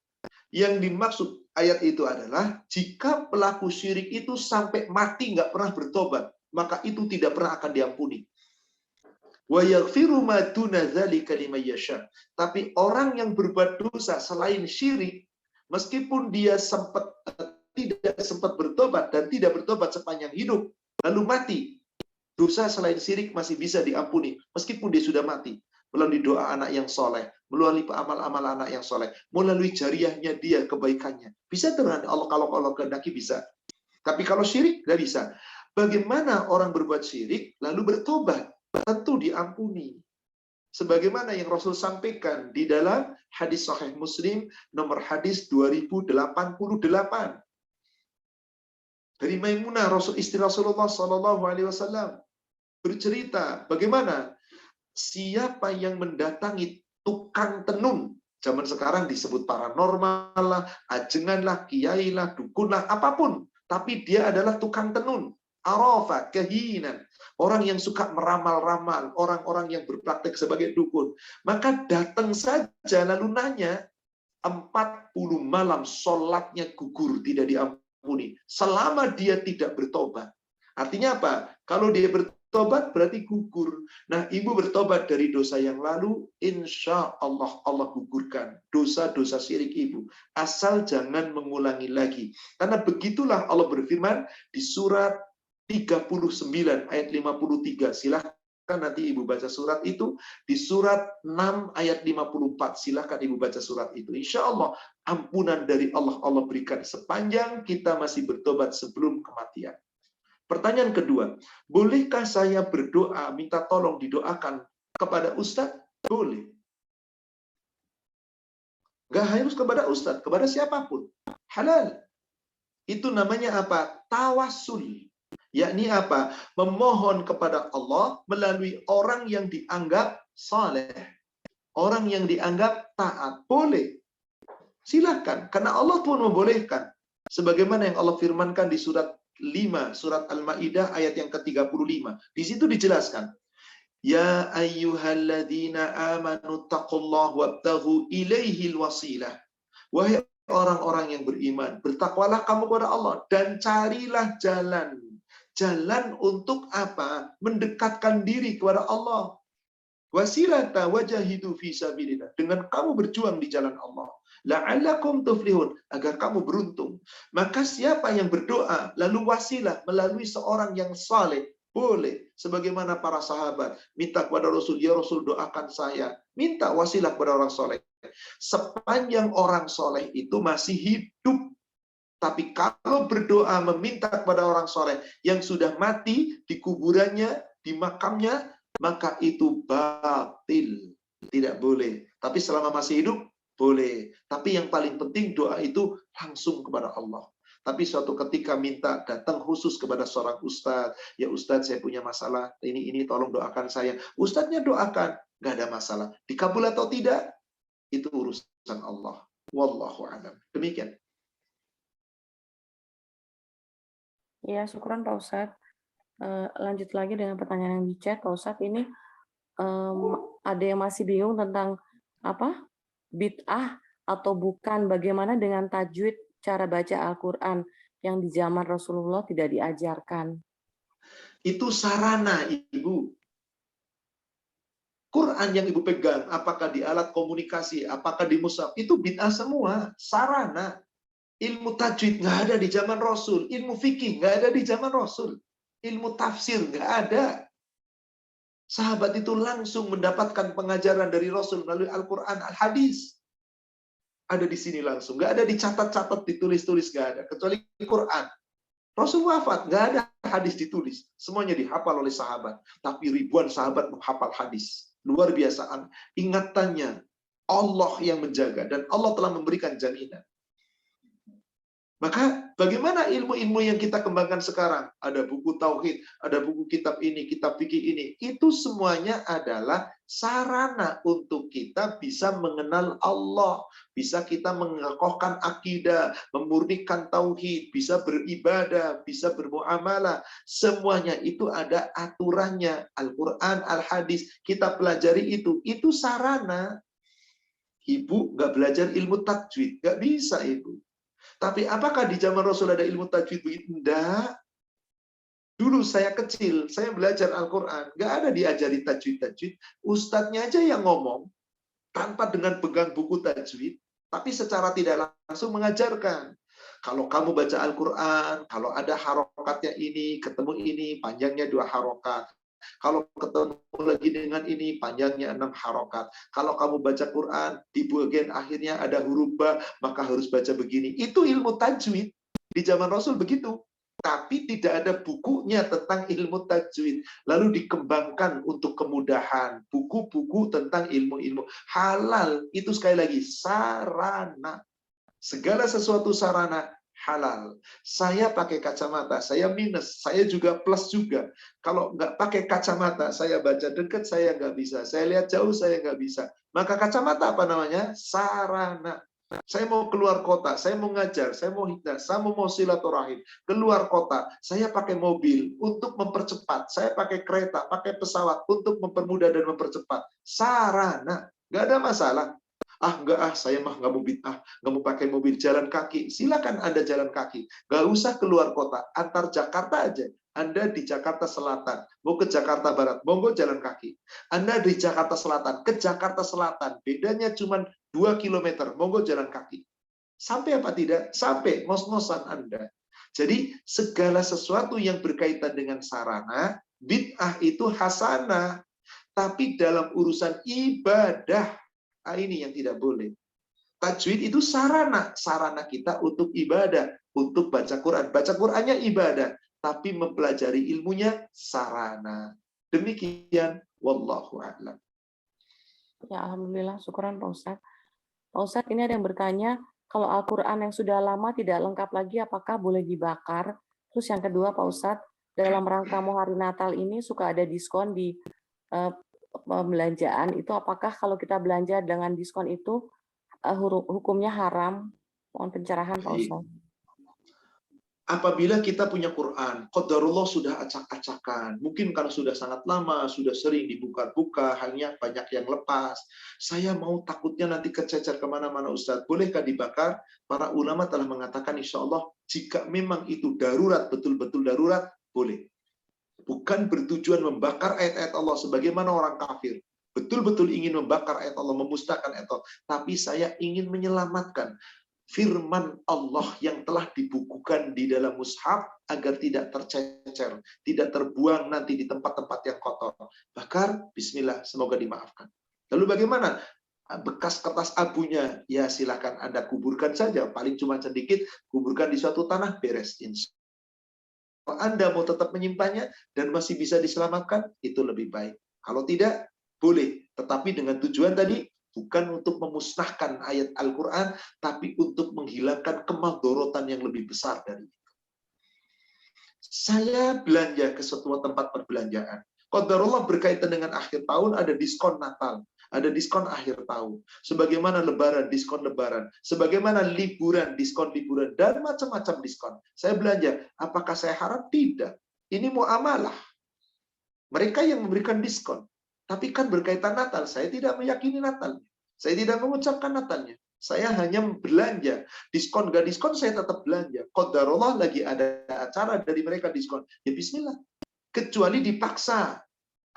Yang dimaksud ayat itu adalah jika pelaku syirik itu sampai mati gak pernah bertobat, maka itu tidak pernah akan diampuni. Wa yaghfiru ma duna dzalika liman yasha. Tapi orang yang berbuat dosa selain syirik, meskipun dia tidak sempat bertobat dan tidak bertobat sepanjang hidup, lalu mati, dosa selain syirik masih bisa diampuni meskipun dia sudah mati. Melalui doa anak yang soleh, melalui amal-amal anak yang soleh, melalui jariahnya dia, kebaikannya. Bisa terhadap Allah kalau kehendaki bisa. Tapi kalau syirik nggak bisa. Bagaimana orang berbuat syirik lalu bertobat? Tentu diampuni. Sebagaimana yang Rasul sampaikan di dalam hadis Sahih Muslim nomor hadis 2088. Dari Maimunah, istri Rasulullah SAW bercerita bagaimana siapa yang mendatangi tukang tenun. Zaman sekarang disebut paranormal lah, ajengan lah, kiai lah, dukun lah, apapun. Tapi dia adalah tukang tenun. Arafa, kehinan. Orang yang suka meramal-ramal, orang-orang yang berpraktek sebagai dukun. Maka datang saja lalu nanya, 40 malam sholatnya gugur, tidak diampuni. Selama dia tidak bertobat. Artinya apa? Kalau dia bertobat berarti gugur. Nah, ibu bertobat dari dosa yang lalu, insya Allah Allah gugurkan dosa-dosa syirik ibu. Asal jangan mengulangi lagi. Karena begitulah Allah berfirman di surat 39 ayat 53. Silahkan nanti ibu baca surat itu di surat 6 ayat 54. Silahkan ibu baca surat itu. Insya Allah ampunan dari Allah Allah berikan sepanjang kita masih bertobat sebelum kematian. Pertanyaan kedua, bolehkah saya berdoa, minta tolong didoakan kepada Ustadz? Boleh. Nggak harus kepada Ustadz, kepada siapapun. Halal. Itu namanya apa? Tawassul. Yakni apa? Memohon kepada Allah melalui orang yang dianggap saleh. Orang yang dianggap taat. Boleh. Silahkan. Karena Allah pun membolehkan. Sebagaimana yang Allah firmankan di surat 5, surat Al-Maidah ayat yang ke-35. Di situ dijelaskan, ya ayyuhalladzina amanu taqullaha wabtaghu ilaihil wasilah. Wahai orang-orang yang beriman, bertakwalah kamu kepada Allah dan carilah jalan. Jalan untuk apa? Mendekatkan diri kepada Allah. Wasilata wajahidu fi sabilillah. Dengan kamu berjuang di jalan Allah. La'allakum tuflihun, agar kamu beruntung. Maka siapa yang berdoa lalu wasilah melalui seorang yang saleh, boleh. Sebagaimana para sahabat minta kepada Rasul, ya Rasul doakan saya. Minta wasilah kepada orang saleh. Sepanjang orang saleh itu masih hidup. Tapi kalau berdoa meminta kepada orang saleh yang sudah mati di kuburannya, di makamnya, maka itu batil. Tidak boleh. Tapi selama masih hidup, boleh. Tapi yang paling penting doa itu langsung kepada Allah. Tapi suatu ketika minta datang khusus kepada seorang ustadz. Ya ustadz, saya punya masalah. Ini tolong doakan saya. Ustadznya doakan. Nggak ada masalah. Dikabul atau tidak, itu urusan Allah. Wallahu a'lam. Demikian. Ya, syukran Pak Ustadz. Lanjut lagi dengan pertanyaan yang di chat, Pak Ustadz. Ini ada yang masih bingung tentang apa? Bid'ah atau bukan, bagaimana dengan tajwid cara baca Al-Quran yang di zaman Rasulullah tidak diajarkan. Itu sarana ibu. Quran yang ibu pegang, apakah di alat komunikasi, apakah di mushaf, itu bid'ah semua, sarana. Ilmu tajwid nggak ada di zaman Rasul, ilmu fikih nggak ada di zaman Rasul, ilmu tafsir nggak ada. Sahabat itu langsung mendapatkan pengajaran dari Rasul melalui Al-Quran, Al-Hadis. Ada di sini langsung. Nggak ada dicatat-catat, ditulis-tulis, nggak ada. Kecuali Quran. Rasul wafat, nggak ada hadis ditulis. Semuanya dihafal oleh sahabat. Tapi ribuan sahabat menghafal hadis. Luar biasa. Ingatannya, Allah yang menjaga. Dan Allah telah memberikan jaminan. Maka bagaimana ilmu-ilmu yang kita kembangkan sekarang? Ada buku tauhid, ada buku kitab ini, kitab fikih ini. Itu semuanya adalah sarana untuk kita bisa mengenal Allah. Bisa kita mengokohkan akidah, memurnikan tauhid, bisa beribadah, bisa bermuamalah. Semuanya itu ada aturannya. Al-Quran, Al-Hadis, kita pelajari itu. Itu sarana. Ibu nggak belajar ilmu tajwid. Nggak bisa ibu. Tapi apakah di zaman Rasul ada ilmu tajwid begitu? Enggak. Dulu saya kecil, saya belajar Al-Quran. Enggak ada diajari tajwid-tajwid. Ustadznya aja yang ngomong, tanpa dengan pegang buku tajwid, tapi secara tidak langsung mengajarkan. Kalau kamu baca Al-Quran, kalau ada harokatnya ini, ketemu ini, panjangnya 2 harokat. Kalau ketemu lagi dengan ini, panjangnya 6 harokat. Kalau kamu baca Quran, di bagian akhirnya ada huruf ba, maka harus baca begini. Itu ilmu tajwid. Di zaman Rasul begitu. Tapi tidak ada bukunya tentang ilmu tajwid. Lalu dikembangkan untuk kemudahan. Buku-buku tentang ilmu-ilmu. Halal, itu sekali lagi, sarana. Segala sesuatu sarana, halal. Saya pakai kacamata, saya minus, saya juga plus juga. Kalau nggak pakai kacamata, saya baca dekat, saya nggak bisa. Saya lihat jauh, saya nggak bisa. Maka kacamata apa namanya? Sarana. Saya mau keluar kota, saya mau ngajar, saya mau hikmah, saya mau silaturahim, keluar kota, saya pakai mobil untuk mempercepat, saya pakai kereta, pakai pesawat untuk mempermudah dan mempercepat. Sarana, nggak ada masalah. Saya mah nggak mau bid'ah, nggak mau pakai mobil, jalan kaki. Silakan Anda jalan kaki, nggak usah keluar kota, antar Jakarta aja. Anda di Jakarta Selatan, mau ke Jakarta Barat, monggo jalan kaki. Anda di Jakarta Selatan, ke Jakarta Selatan, bedanya cuma 2 km, monggo jalan kaki. Sampai apa tidak? Sampai, ngos-ngosan Anda. Jadi segala sesuatu yang berkaitan dengan sarana, bid'ah itu hasanah. Tapi dalam urusan ibadah, ini yang tidak boleh. Tajwid itu sarana kita untuk ibadah, untuk baca Quran. Baca Qurannya ibadah, tapi mempelajari ilmunya sarana. Demikian, wallahu a'lam. Ya, alhamdulillah, syukuran Pak Ustadz. Pak Ustadz, ini ada yang bertanya, kalau Al-Quran yang sudah lama tidak lengkap lagi, apakah boleh dibakar? Terus yang kedua, Pak Ustadz, dalam rangka mau hari Natal ini suka ada diskon di pembelanjaan. Itu apakah kalau kita belanja dengan diskon itu hukumnya haram? Mohon pencerahan, Pak Ustadz. Apabila kita punya Quran, qadarullah sudah acak-acakan. Mungkin karena sudah sangat lama, sudah sering dibuka-buka, hanya banyak yang lepas. Saya mau takutnya nanti kececer kemana-mana Ustadz. Bolehkah dibakar? Para ulama telah mengatakan insya Allah, jika memang itu darurat, betul-betul darurat, boleh. Bukan bertujuan membakar ayat-ayat Allah sebagaimana orang kafir. Betul-betul ingin membakar ayat Allah, memusnahkan ayat Allah. Tapi saya ingin menyelamatkan firman Allah yang telah dibukukan di dalam mushaf agar tidak tercecer, tidak terbuang nanti di tempat-tempat yang kotor. Bakar, bismillah, semoga dimaafkan. Lalu bagaimana? Bekas kertas abunya, ya silakan Anda kuburkan saja, paling cuma sedikit, kuburkan di suatu tanah, beres. Kalau Anda mau tetap menyimpannya dan masih bisa diselamatkan, itu lebih baik. Kalau tidak, boleh. Tetapi dengan tujuan tadi, bukan untuk memusnahkan ayat Al-Quran, tapi untuk menghilangkan kemadorotan yang lebih besar dari itu. Saya belanja ke sebuah tempat perbelanjaan. Qadarullah berkaitan dengan akhir tahun, ada diskon Natal, ada diskon akhir tahun. Sebagaimana lebaran, diskon lebaran. Sebagaimana liburan, diskon liburan. Dan macam-macam diskon. Saya belanja. Apakah saya harap? Tidak. Ini muamalah. Mereka yang memberikan diskon. Tapi kan berkaitan Natal, saya tidak meyakini Natalnya. Saya tidak mengucapkan Natalnya. Saya hanya belanja. Diskon, gak diskon, saya tetap belanja. Qadarullah lagi ada acara dari mereka diskon. Ya bismillah. Kecuali dipaksa.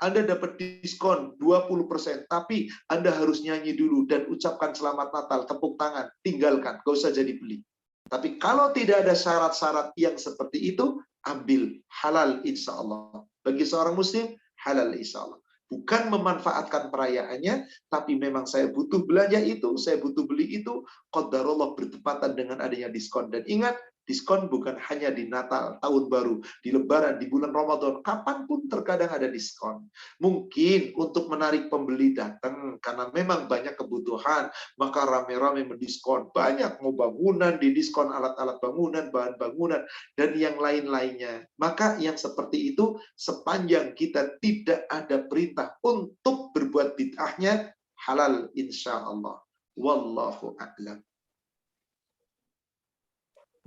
Anda dapat diskon 20%, tapi Anda harus nyanyi dulu dan ucapkan selamat Natal, tepuk tangan, tinggalkan, gak usah jadi beli. Tapi kalau tidak ada syarat-syarat yang seperti itu, ambil, halal insya Allah. Bagi seorang muslim, halal insya Allah. Bukan memanfaatkan perayaannya, tapi memang saya butuh belanja itu, saya butuh beli itu, qadarullah bertepatan dengan adanya diskon. Dan ingat, diskon bukan hanya di Natal, Tahun Baru, di Lebaran, di bulan Ramadan, kapanpun terkadang ada diskon. Mungkin untuk menarik pembeli datang, karena memang banyak kebutuhan, maka rame-rame mendiskon. Banyak, mau bangunan, didiskon alat-alat bangunan, bahan bangunan, dan yang lain-lainnya. Maka yang seperti itu, sepanjang kita tidak ada perintah untuk berbuat bid'ahnya, halal insya Allah. Wallahu a'lam.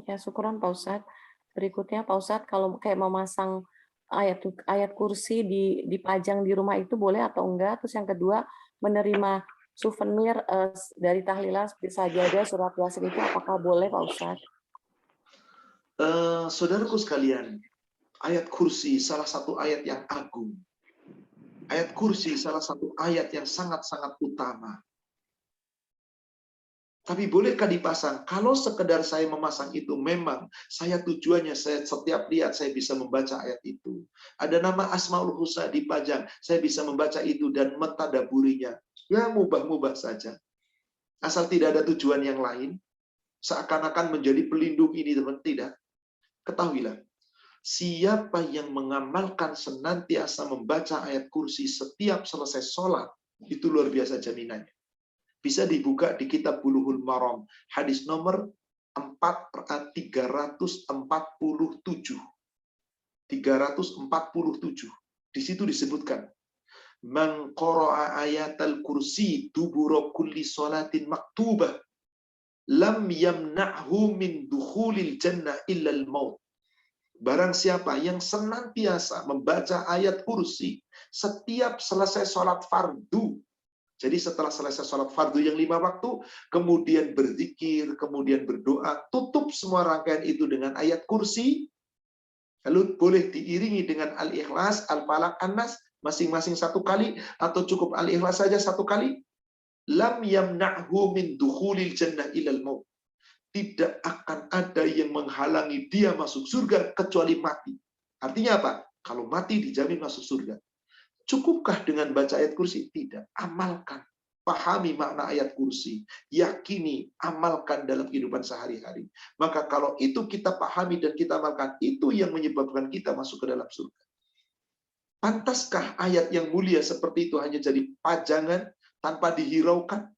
Ya, syukuran Pak Ustadz. Berikutnya Pak Ustadz, kalau kayak memasang ayat kursi dipajang di rumah itu boleh atau enggak? Terus yang kedua, menerima souvenir dari tahlilan seperti sajadah, surat yasin itu apakah boleh Pak Ustadz? Saudaraku sekalian, ayat kursi salah satu ayat yang agung. Ayat kursi salah satu ayat yang sangat-sangat utama. Tapi bolehkah dipasang? Kalau sekedar saya memasang itu, memang saya tujuannya, saya setiap lihat saya bisa membaca ayat itu. Ada nama Asmaul Husna dipajang, saya bisa membaca itu dan mentadaburinya. Ya mubah-mubah saja. Asal tidak ada tujuan yang lain, seakan-akan menjadi pelindung ini, teman, tidak. Ketahuilah, siapa yang mengamalkan senantiasa membaca ayat kursi setiap selesai sholat, itu luar biasa jaminannya. Bisa dibuka di kitab Bulughul Maram, hadis nomor 347. 347. Di situ disebutkan, man qara'a ayatal kursi dubura kulli salatin maktubah lam yamna'hu min dukhulil jannah illal maut. Barang siapa yang senantiasa membaca ayat kursi setiap selesai sholat fardu. Jadi setelah selesai sholat fardu yang 5 waktu, kemudian berzikir, kemudian berdoa, tutup semua rangkaian itu dengan ayat kursi, lalu boleh diiringi dengan Al-Ikhlas, Al-Falaq, An-Nas, masing-masing 1 kali, atau cukup Al-Ikhlas saja 1 kali. Lam yamna'hu min dukhulil jannah ilal maut. Tidak akan ada yang menghalangi dia masuk surga kecuali mati. Artinya apa? Kalau mati dijamin masuk surga. Cukupkah dengan baca ayat kursi? Tidak. Amalkan. Pahami makna ayat kursi. Yakini, amalkan dalam kehidupan sehari-hari. Maka kalau itu kita pahami dan kita amalkan, itu yang menyebabkan kita masuk ke dalam surga. Pantaskah ayat yang mulia seperti itu hanya jadi pajangan tanpa dihiraukan?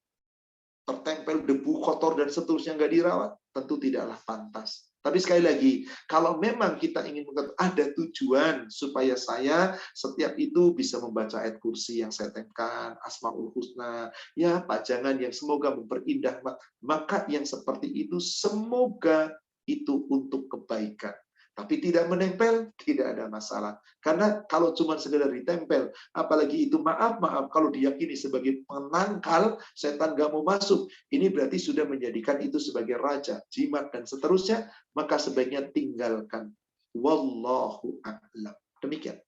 Tertempel debu kotor dan seterusnya nggak dirawat, tentu tidaklah pantas. Tapi sekali lagi, kalau memang kita ingin ada tujuan supaya saya setiap itu bisa membaca ayat kursi yang saya tempelkan, Asmaul Husna, ya pajangan yang semoga memperindah, maka yang seperti itu semoga itu untuk kebaikan. Tapi tidak menempel, tidak ada masalah. Karena kalau cuma sekedar ditempel, apalagi itu maaf, kalau diyakini sebagai penangkal, setan gak mau masuk. Ini berarti sudah menjadikan itu sebagai raja, jimat, dan seterusnya, maka sebaiknya tinggalkan. Wallahu a'lam. Demikian.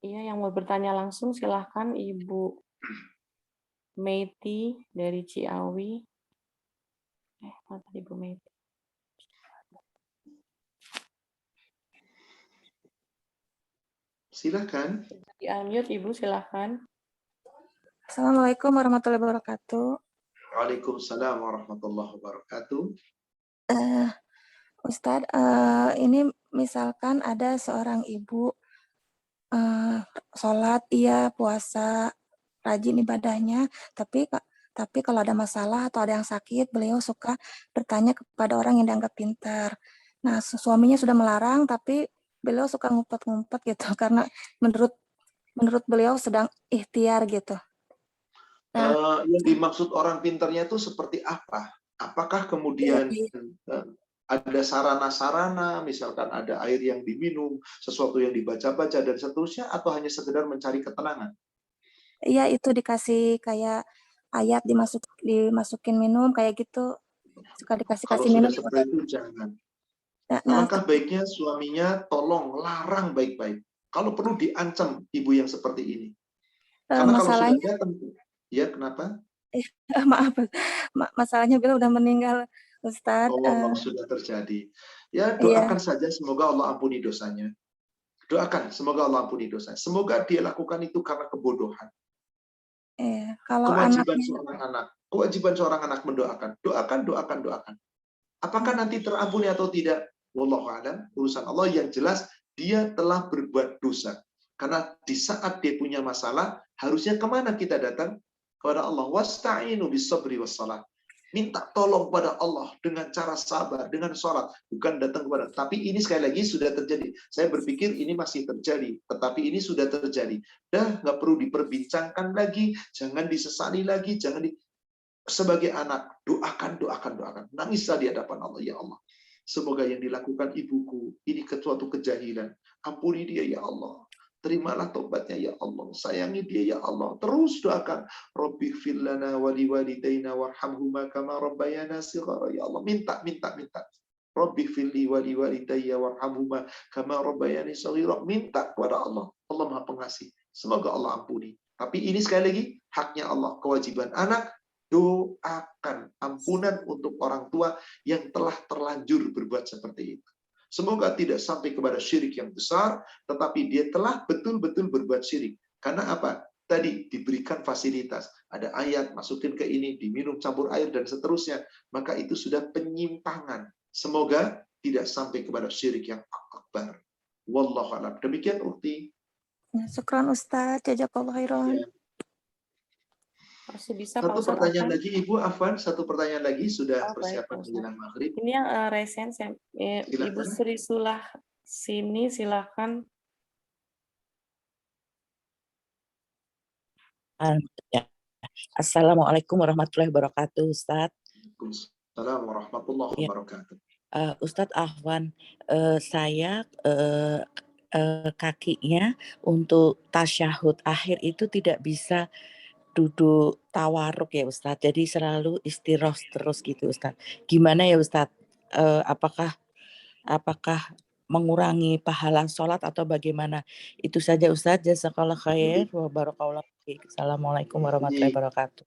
Iya, yang mau bertanya langsung silahkan Ibu Meiti dari Ciawi. Mana tadi Ibu Meiti? Silakan. Di-unmute Ibu, silahkan. Assalamualaikum warahmatullahi wabarakatuh. Waalaikumsalam warahmatullahi wabarakatuh. Ustadz, ini misalkan ada seorang ibu sholat, iya puasa, rajin ibadahnya, tapi kalau ada masalah atau ada yang sakit, beliau suka bertanya kepada orang yang dianggap pintar. Nah, suaminya sudah melarang, tapi beliau suka ngumpet-ngumpet gitu, karena menurut beliau sedang ikhtiar gitu. Nah, Yang dimaksud orang pintarnya itu seperti apa? Apakah kemudian ada sarana-sarana, misalkan ada air yang diminum, sesuatu yang dibaca-baca, dan seterusnya, atau hanya sekedar mencari ketenangan? Iya, itu dikasih kayak ayat dimasukin minum, kayak gitu. Suka dikasih minum. Kalau sudah seperti itu, jangan. Alangkah baiknya suaminya tolong larang baik-baik. Kalau perlu diancam ibu yang seperti ini. Karena masalahnya, kalau sudah datang, ya kenapa? maaf, masalahnya beliau udah meninggal, Ustadz. Sudah terjadi. Ya doakan saja semoga Allah ampuni dosanya. Doakan semoga Allah ampuni dosanya. Semoga dia lakukan itu karena kebodohan. Kalau Kewajiban seorang anak mendoakan. Doakan. Apakah nanti terampuni atau tidak? Wallahu a'lam, urusan Allah. Yang jelas dia telah berbuat dosa. Karena di saat dia punya masalah, harusnya kemana kita datang? Kepada Allah. Wasta'inu bis-sabri was-salat. Minta tolong pada Allah dengan cara sabar, dengan sholat. Bukan datang kepada. Tapi ini sekali lagi sudah terjadi. Saya berpikir ini masih terjadi. Tetapi ini sudah terjadi. Dah nggak perlu diperbincangkan lagi. Jangan disesali lagi. Sebagai anak, doakan. Nangislah di hadapan Allah. Ya Allah, semoga yang dilakukan ibuku ini suatu kejahilan. Ampuni dia ya Allah. Terimalah tobatnya ya Allah. Sayangi dia ya Allah. Terus doakan. Rabbighfir lana wa liwalidayna warhamhuma kama rabbayana shighara. Ya Allah, minta. Rabbighfir li wa liwalidayya warhamhuma kama rabbayani shighara. Minta kepada Allah. Allah Maha Pengasih. Semoga Allah ampuni. Tapi ini sekali lagi haknya Allah, kewajiban anak. Doakan ampunan untuk orang tua yang telah terlanjur berbuat seperti itu. Semoga tidak sampai kepada syirik yang besar, tetapi dia telah betul-betul berbuat syirik. Karena apa? Tadi diberikan fasilitas. Ada ayat, masukin ke ini, diminum campur air, dan seterusnya. Maka itu sudah penyimpangan. Semoga tidak sampai kepada syirik yang akbar. Wallahu a'lam. Demikian Ukti. Syukran Ustaz, jazakallahu khairan. Masih bisa Satu Pak pertanyaan Ustaz, lagi Ibu Afwan, satu pertanyaan lagi sudah baik, persiapan Pak menjelang maghrib. Ini yang resen, Ibu Sri Sulah sini, silahkan. Assalamualaikum warahmatullahi wabarakatuh, Ustadz. Waalaikumsalam warahmatullahi Ya, wabarakatuh. Ustadz Ahwan, saya kakinya untuk tasyahud akhir itu tidak bisa duduk tawaruk ya Ustadz, jadi selalu istiroh terus gitu Ustadz. Gimana ya Ustadz? Apakah mengurangi pahala sholat atau bagaimana? Itu saja Ustadz. Jazakallah khair wa barakallahu fiik. Assalamualaikum warahmatullahi wabarakatuh.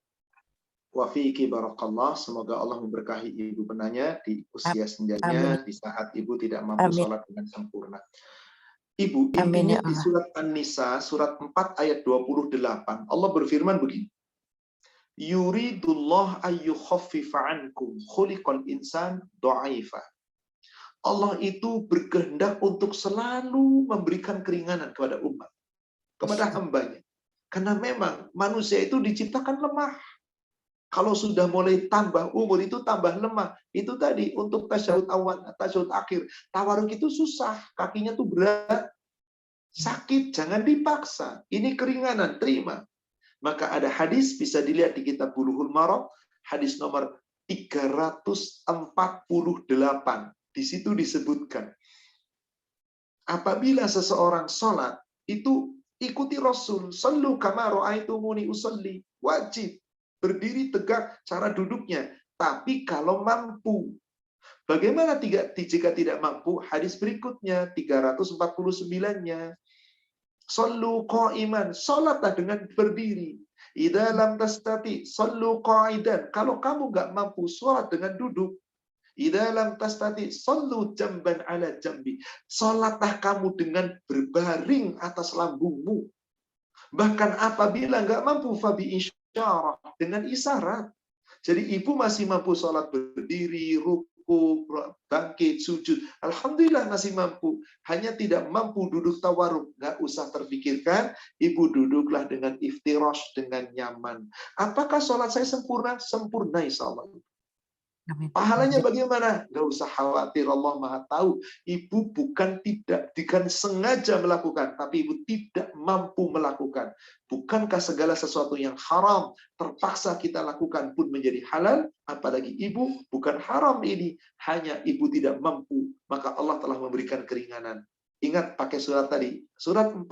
Wa fiiki barakallah. Semoga Allah memberkahi ibu penanya di usia senjanya, di saat ibu tidak mampu sholat dengan sempurna. Ibu, intinya di surat An-Nisa, surat 4 ayat 28, Allah berfirman begini. Yuridullah ayyukhaffifa ankum khuliqal insan dha'ifa. Allah itu berkehendak untuk selalu memberikan keringanan kepada umat, kepada hambanya. Karena memang manusia itu diciptakan lemah. Kalau sudah mulai tambah umur itu tambah lemah. Itu tadi untuk tasyahud awal, tasyahud akhir. Tawaruk itu susah, kakinya tuh berat. Sakit, jangan dipaksa. Ini keringanan, terima. Maka ada hadis, bisa dilihat di kitab Bulughul Maram, hadis nomor 348. Di situ disebutkan, apabila seseorang sholat, itu ikuti Rasul. Sallu kama ra'aitumuni usalli. Wajib. Berdiri tegak cara duduknya. Tapi kalau mampu. Bagaimana jika tidak mampu? Hadis berikutnya, 349-nya. Sallu qa'iman. Salatlah dengan berdiri. Idza lam tastati, sallu qa'idan. Kalau kamu nggak mampu salat dengan duduk, idza lam tastati, sallu jamban ala jambi. Salatlah kamu dengan berbaring atas lambungmu. Bahkan apabila nggak mampu, fabi isyarah, dengan isyarat. Jadi ibu masih mampu sholat berdiri, ruku, bangkit, sujud. Alhamdulillah masih mampu. Hanya tidak mampu duduk tawaruk. Nggak usah terpikirkan. Ibu duduklah dengan iftirash, dengan nyaman. Apakah sholat saya sempurna? Sempurna insya Allah. Pahalanya bagaimana? Nggak usah khawatir, Allah Maha tahu. Ibu bukan sengaja melakukan, tapi ibu tidak mampu melakukan. Bukankah segala sesuatu yang haram terpaksa kita lakukan pun menjadi halal? Apalagi ibu, bukan haram ini, hanya ibu tidak mampu. Maka Allah telah memberikan keringanan. Ingat pakai surat tadi, surat 4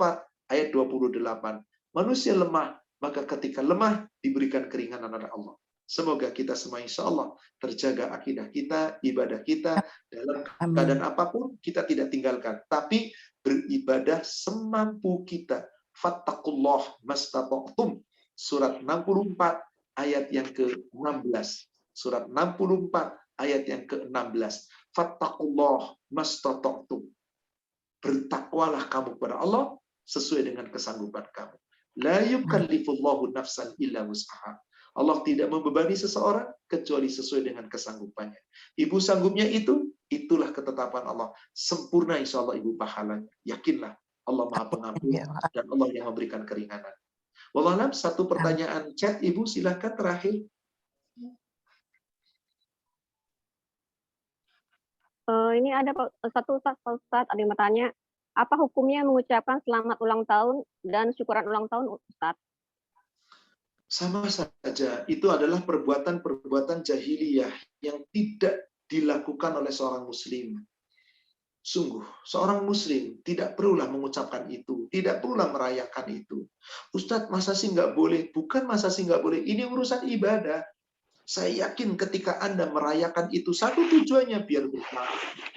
ayat 28. Manusia lemah, maka ketika lemah diberikan keringanan oleh Allah. Semoga kita semua insya Allah terjaga akidah kita, ibadah kita, dalam keadaan apapun kita tidak tinggalkan. Tapi beribadah semampu kita. Fattakullah mastata'tum. Surat 64 ayat yang ke-16. Surat 64 ayat yang ke-16. Fattakullah mastata'tum. Bertakwalah kamu kepada Allah sesuai dengan kesanggupan kamu. La yukallifullahu nafsan illa wus'aha. Allah tidak membebani seseorang kecuali sesuai dengan kesanggupannya. Ibu sanggupnya itulah ketetapan Allah. Sempurna insya Allah ibu pahalanya. Yakinlah Allah Maha Pengampun dan Allah yang memberikan keringanan. Wallahualam, satu pertanyaan chat ibu, silakan terakhir. Ini ada satu Ustaz, ada yang bertanya, apa hukumnya mengucapkan selamat ulang tahun dan syukuran ulang tahun Ustaz? Sama saja, itu adalah perbuatan-perbuatan jahiliyah yang tidak dilakukan oleh seorang muslim. Sungguh, seorang muslim tidak perlulah mengucapkan itu, tidak perlulah merayakan itu. Ustadz, masa sih nggak boleh? Bukan masa sih nggak boleh, ini urusan ibadah. Saya yakin ketika Anda merayakan itu, satu tujuannya biar berkah,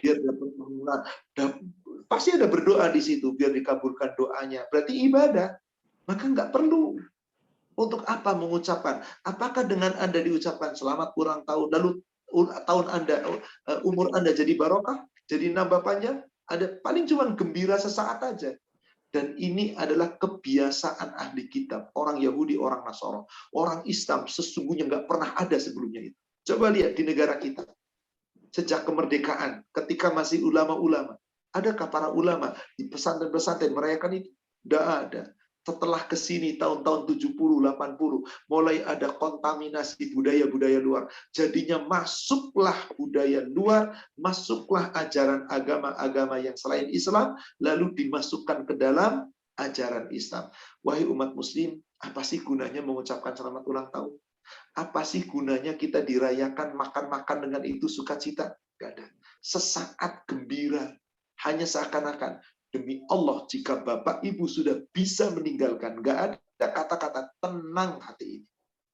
biar dapat pengamulan. Pasti ada berdoa di situ, biar dikabulkan doanya. Berarti ibadah. Maka nggak perlu. Untuk apa mengucapkan? Apakah dengan Anda diucapkan selamat ulang tahun, lalu tahun Anda, umur Anda jadi barokah, jadi nambah panjang? Ada paling cuma gembira sesaat aja. Dan ini adalah kebiasaan ahli kitab, orang Yahudi, orang Nasara, orang Islam sesungguhnya nggak pernah ada sebelumnya itu. Coba lihat di negara kita, sejak kemerdekaan, ketika masih ulama-ulama, adakah para ulama di pesantren-pesantren merayakan itu? Tidak ada. Setelah kesini tahun-tahun 70, 80, mulai ada kontaminasi budaya-budaya luar. Jadinya masuklah budaya luar, masuklah ajaran agama-agama yang selain Islam, lalu dimasukkan ke dalam ajaran Islam. Wahai umat muslim, Apa sih gunanya mengucapkan selamat ulang tahun? Apa sih gunanya kita dirayakan makan-makan dengan itu sukacita? Gak ada. Sesaat gembira. Hanya seakan-akan, demi Allah, jika Bapak Ibu sudah bisa meninggalkan, gak ada kata-kata tenang hati ini.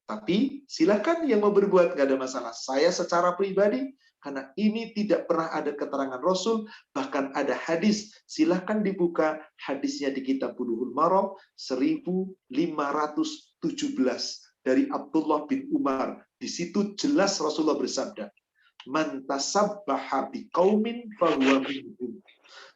Tapi silakan yang mau berbuat, gak ada masalah. Saya secara pribadi, karena ini tidak pernah ada keterangan Rasul, bahkan ada hadis. Silakan dibuka hadisnya di kitab Bulughul Maram 1517 dari Abdullah bin Umar. Di situ jelas Rasulullah bersabda, "Man tasabbaha biqaumin fahuwa minhum."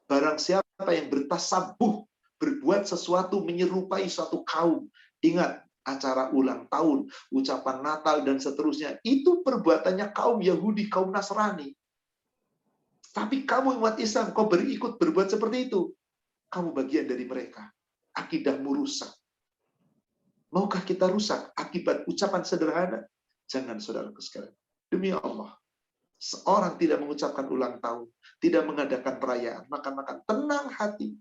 Barang siapa yang bertasabuh, berbuat sesuatu menyerupai suatu kaum. Ingat, acara ulang tahun, ucapan Natal, dan seterusnya. Itu perbuatannya kaum Yahudi, kaum Nasrani. Tapi kamu umat Islam, kau berikut berbuat seperti itu. Kamu bagian dari mereka. Akidahmu rusak. Maukah kita rusak akibat ucapan sederhana? Jangan, saudaraku sekalian. Demi Allah. Seorang tidak mengucapkan ulang tahun, tidak mengadakan perayaan, makan-makan, tenang hati.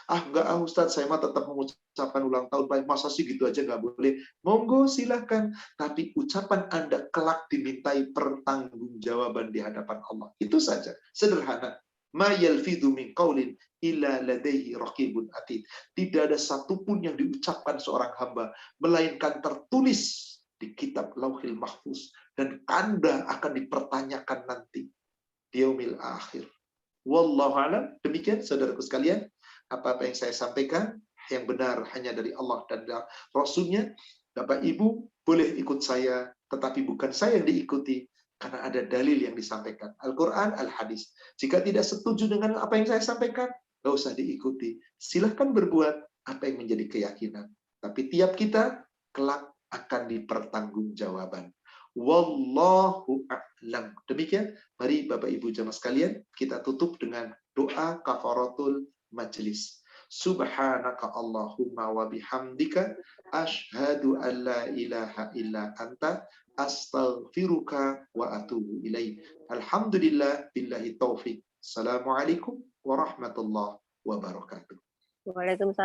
Enggak, Ustaz, saya mah tetap mengucapkan ulang tahun. Masa sih gitu aja nggak boleh? Monggo, silahkan. Tapi ucapan Anda kelak dimintai pertanggungjawaban di hadapan Allah. Itu saja, sederhana. Ma yalfidhu min qaulin illa ladaihi raqibun atid. Tidak ada satupun yang diucapkan seorang hamba, melainkan tertulis di kitab Lauhil Mahfuz, dan Anda akan dipertanyakan nanti di yaumil akhir. Wallahu a'lam. Demikian saudaraku sekalian, apa-apa yang saya sampaikan yang benar hanya dari Allah dan Rasul-Nya. Bapak Ibu boleh ikut saya, tetapi bukan saya yang diikuti, karena ada dalil yang disampaikan, Al-Quran, Al-Hadis. Jika tidak setuju dengan apa yang saya sampaikan, nggak usah diikuti. Silahkan berbuat apa yang menjadi keyakinan. Tapi tiap kita kelak akan dipertanggungjawaban. Wallahu a'lam. Demikian, mari Bapak Ibu jamaah sekalian, kita tutup dengan doa kafaratul majlis. Subhanaka Allahumma wa bihamdika asyhadu an la ilaha illa anta astaghfiruka wa atubu ilaih. Alhamdulillah billahi taufik. Assalamualaikum warahmatullahi wabarakatuh. Waalaikumsalam.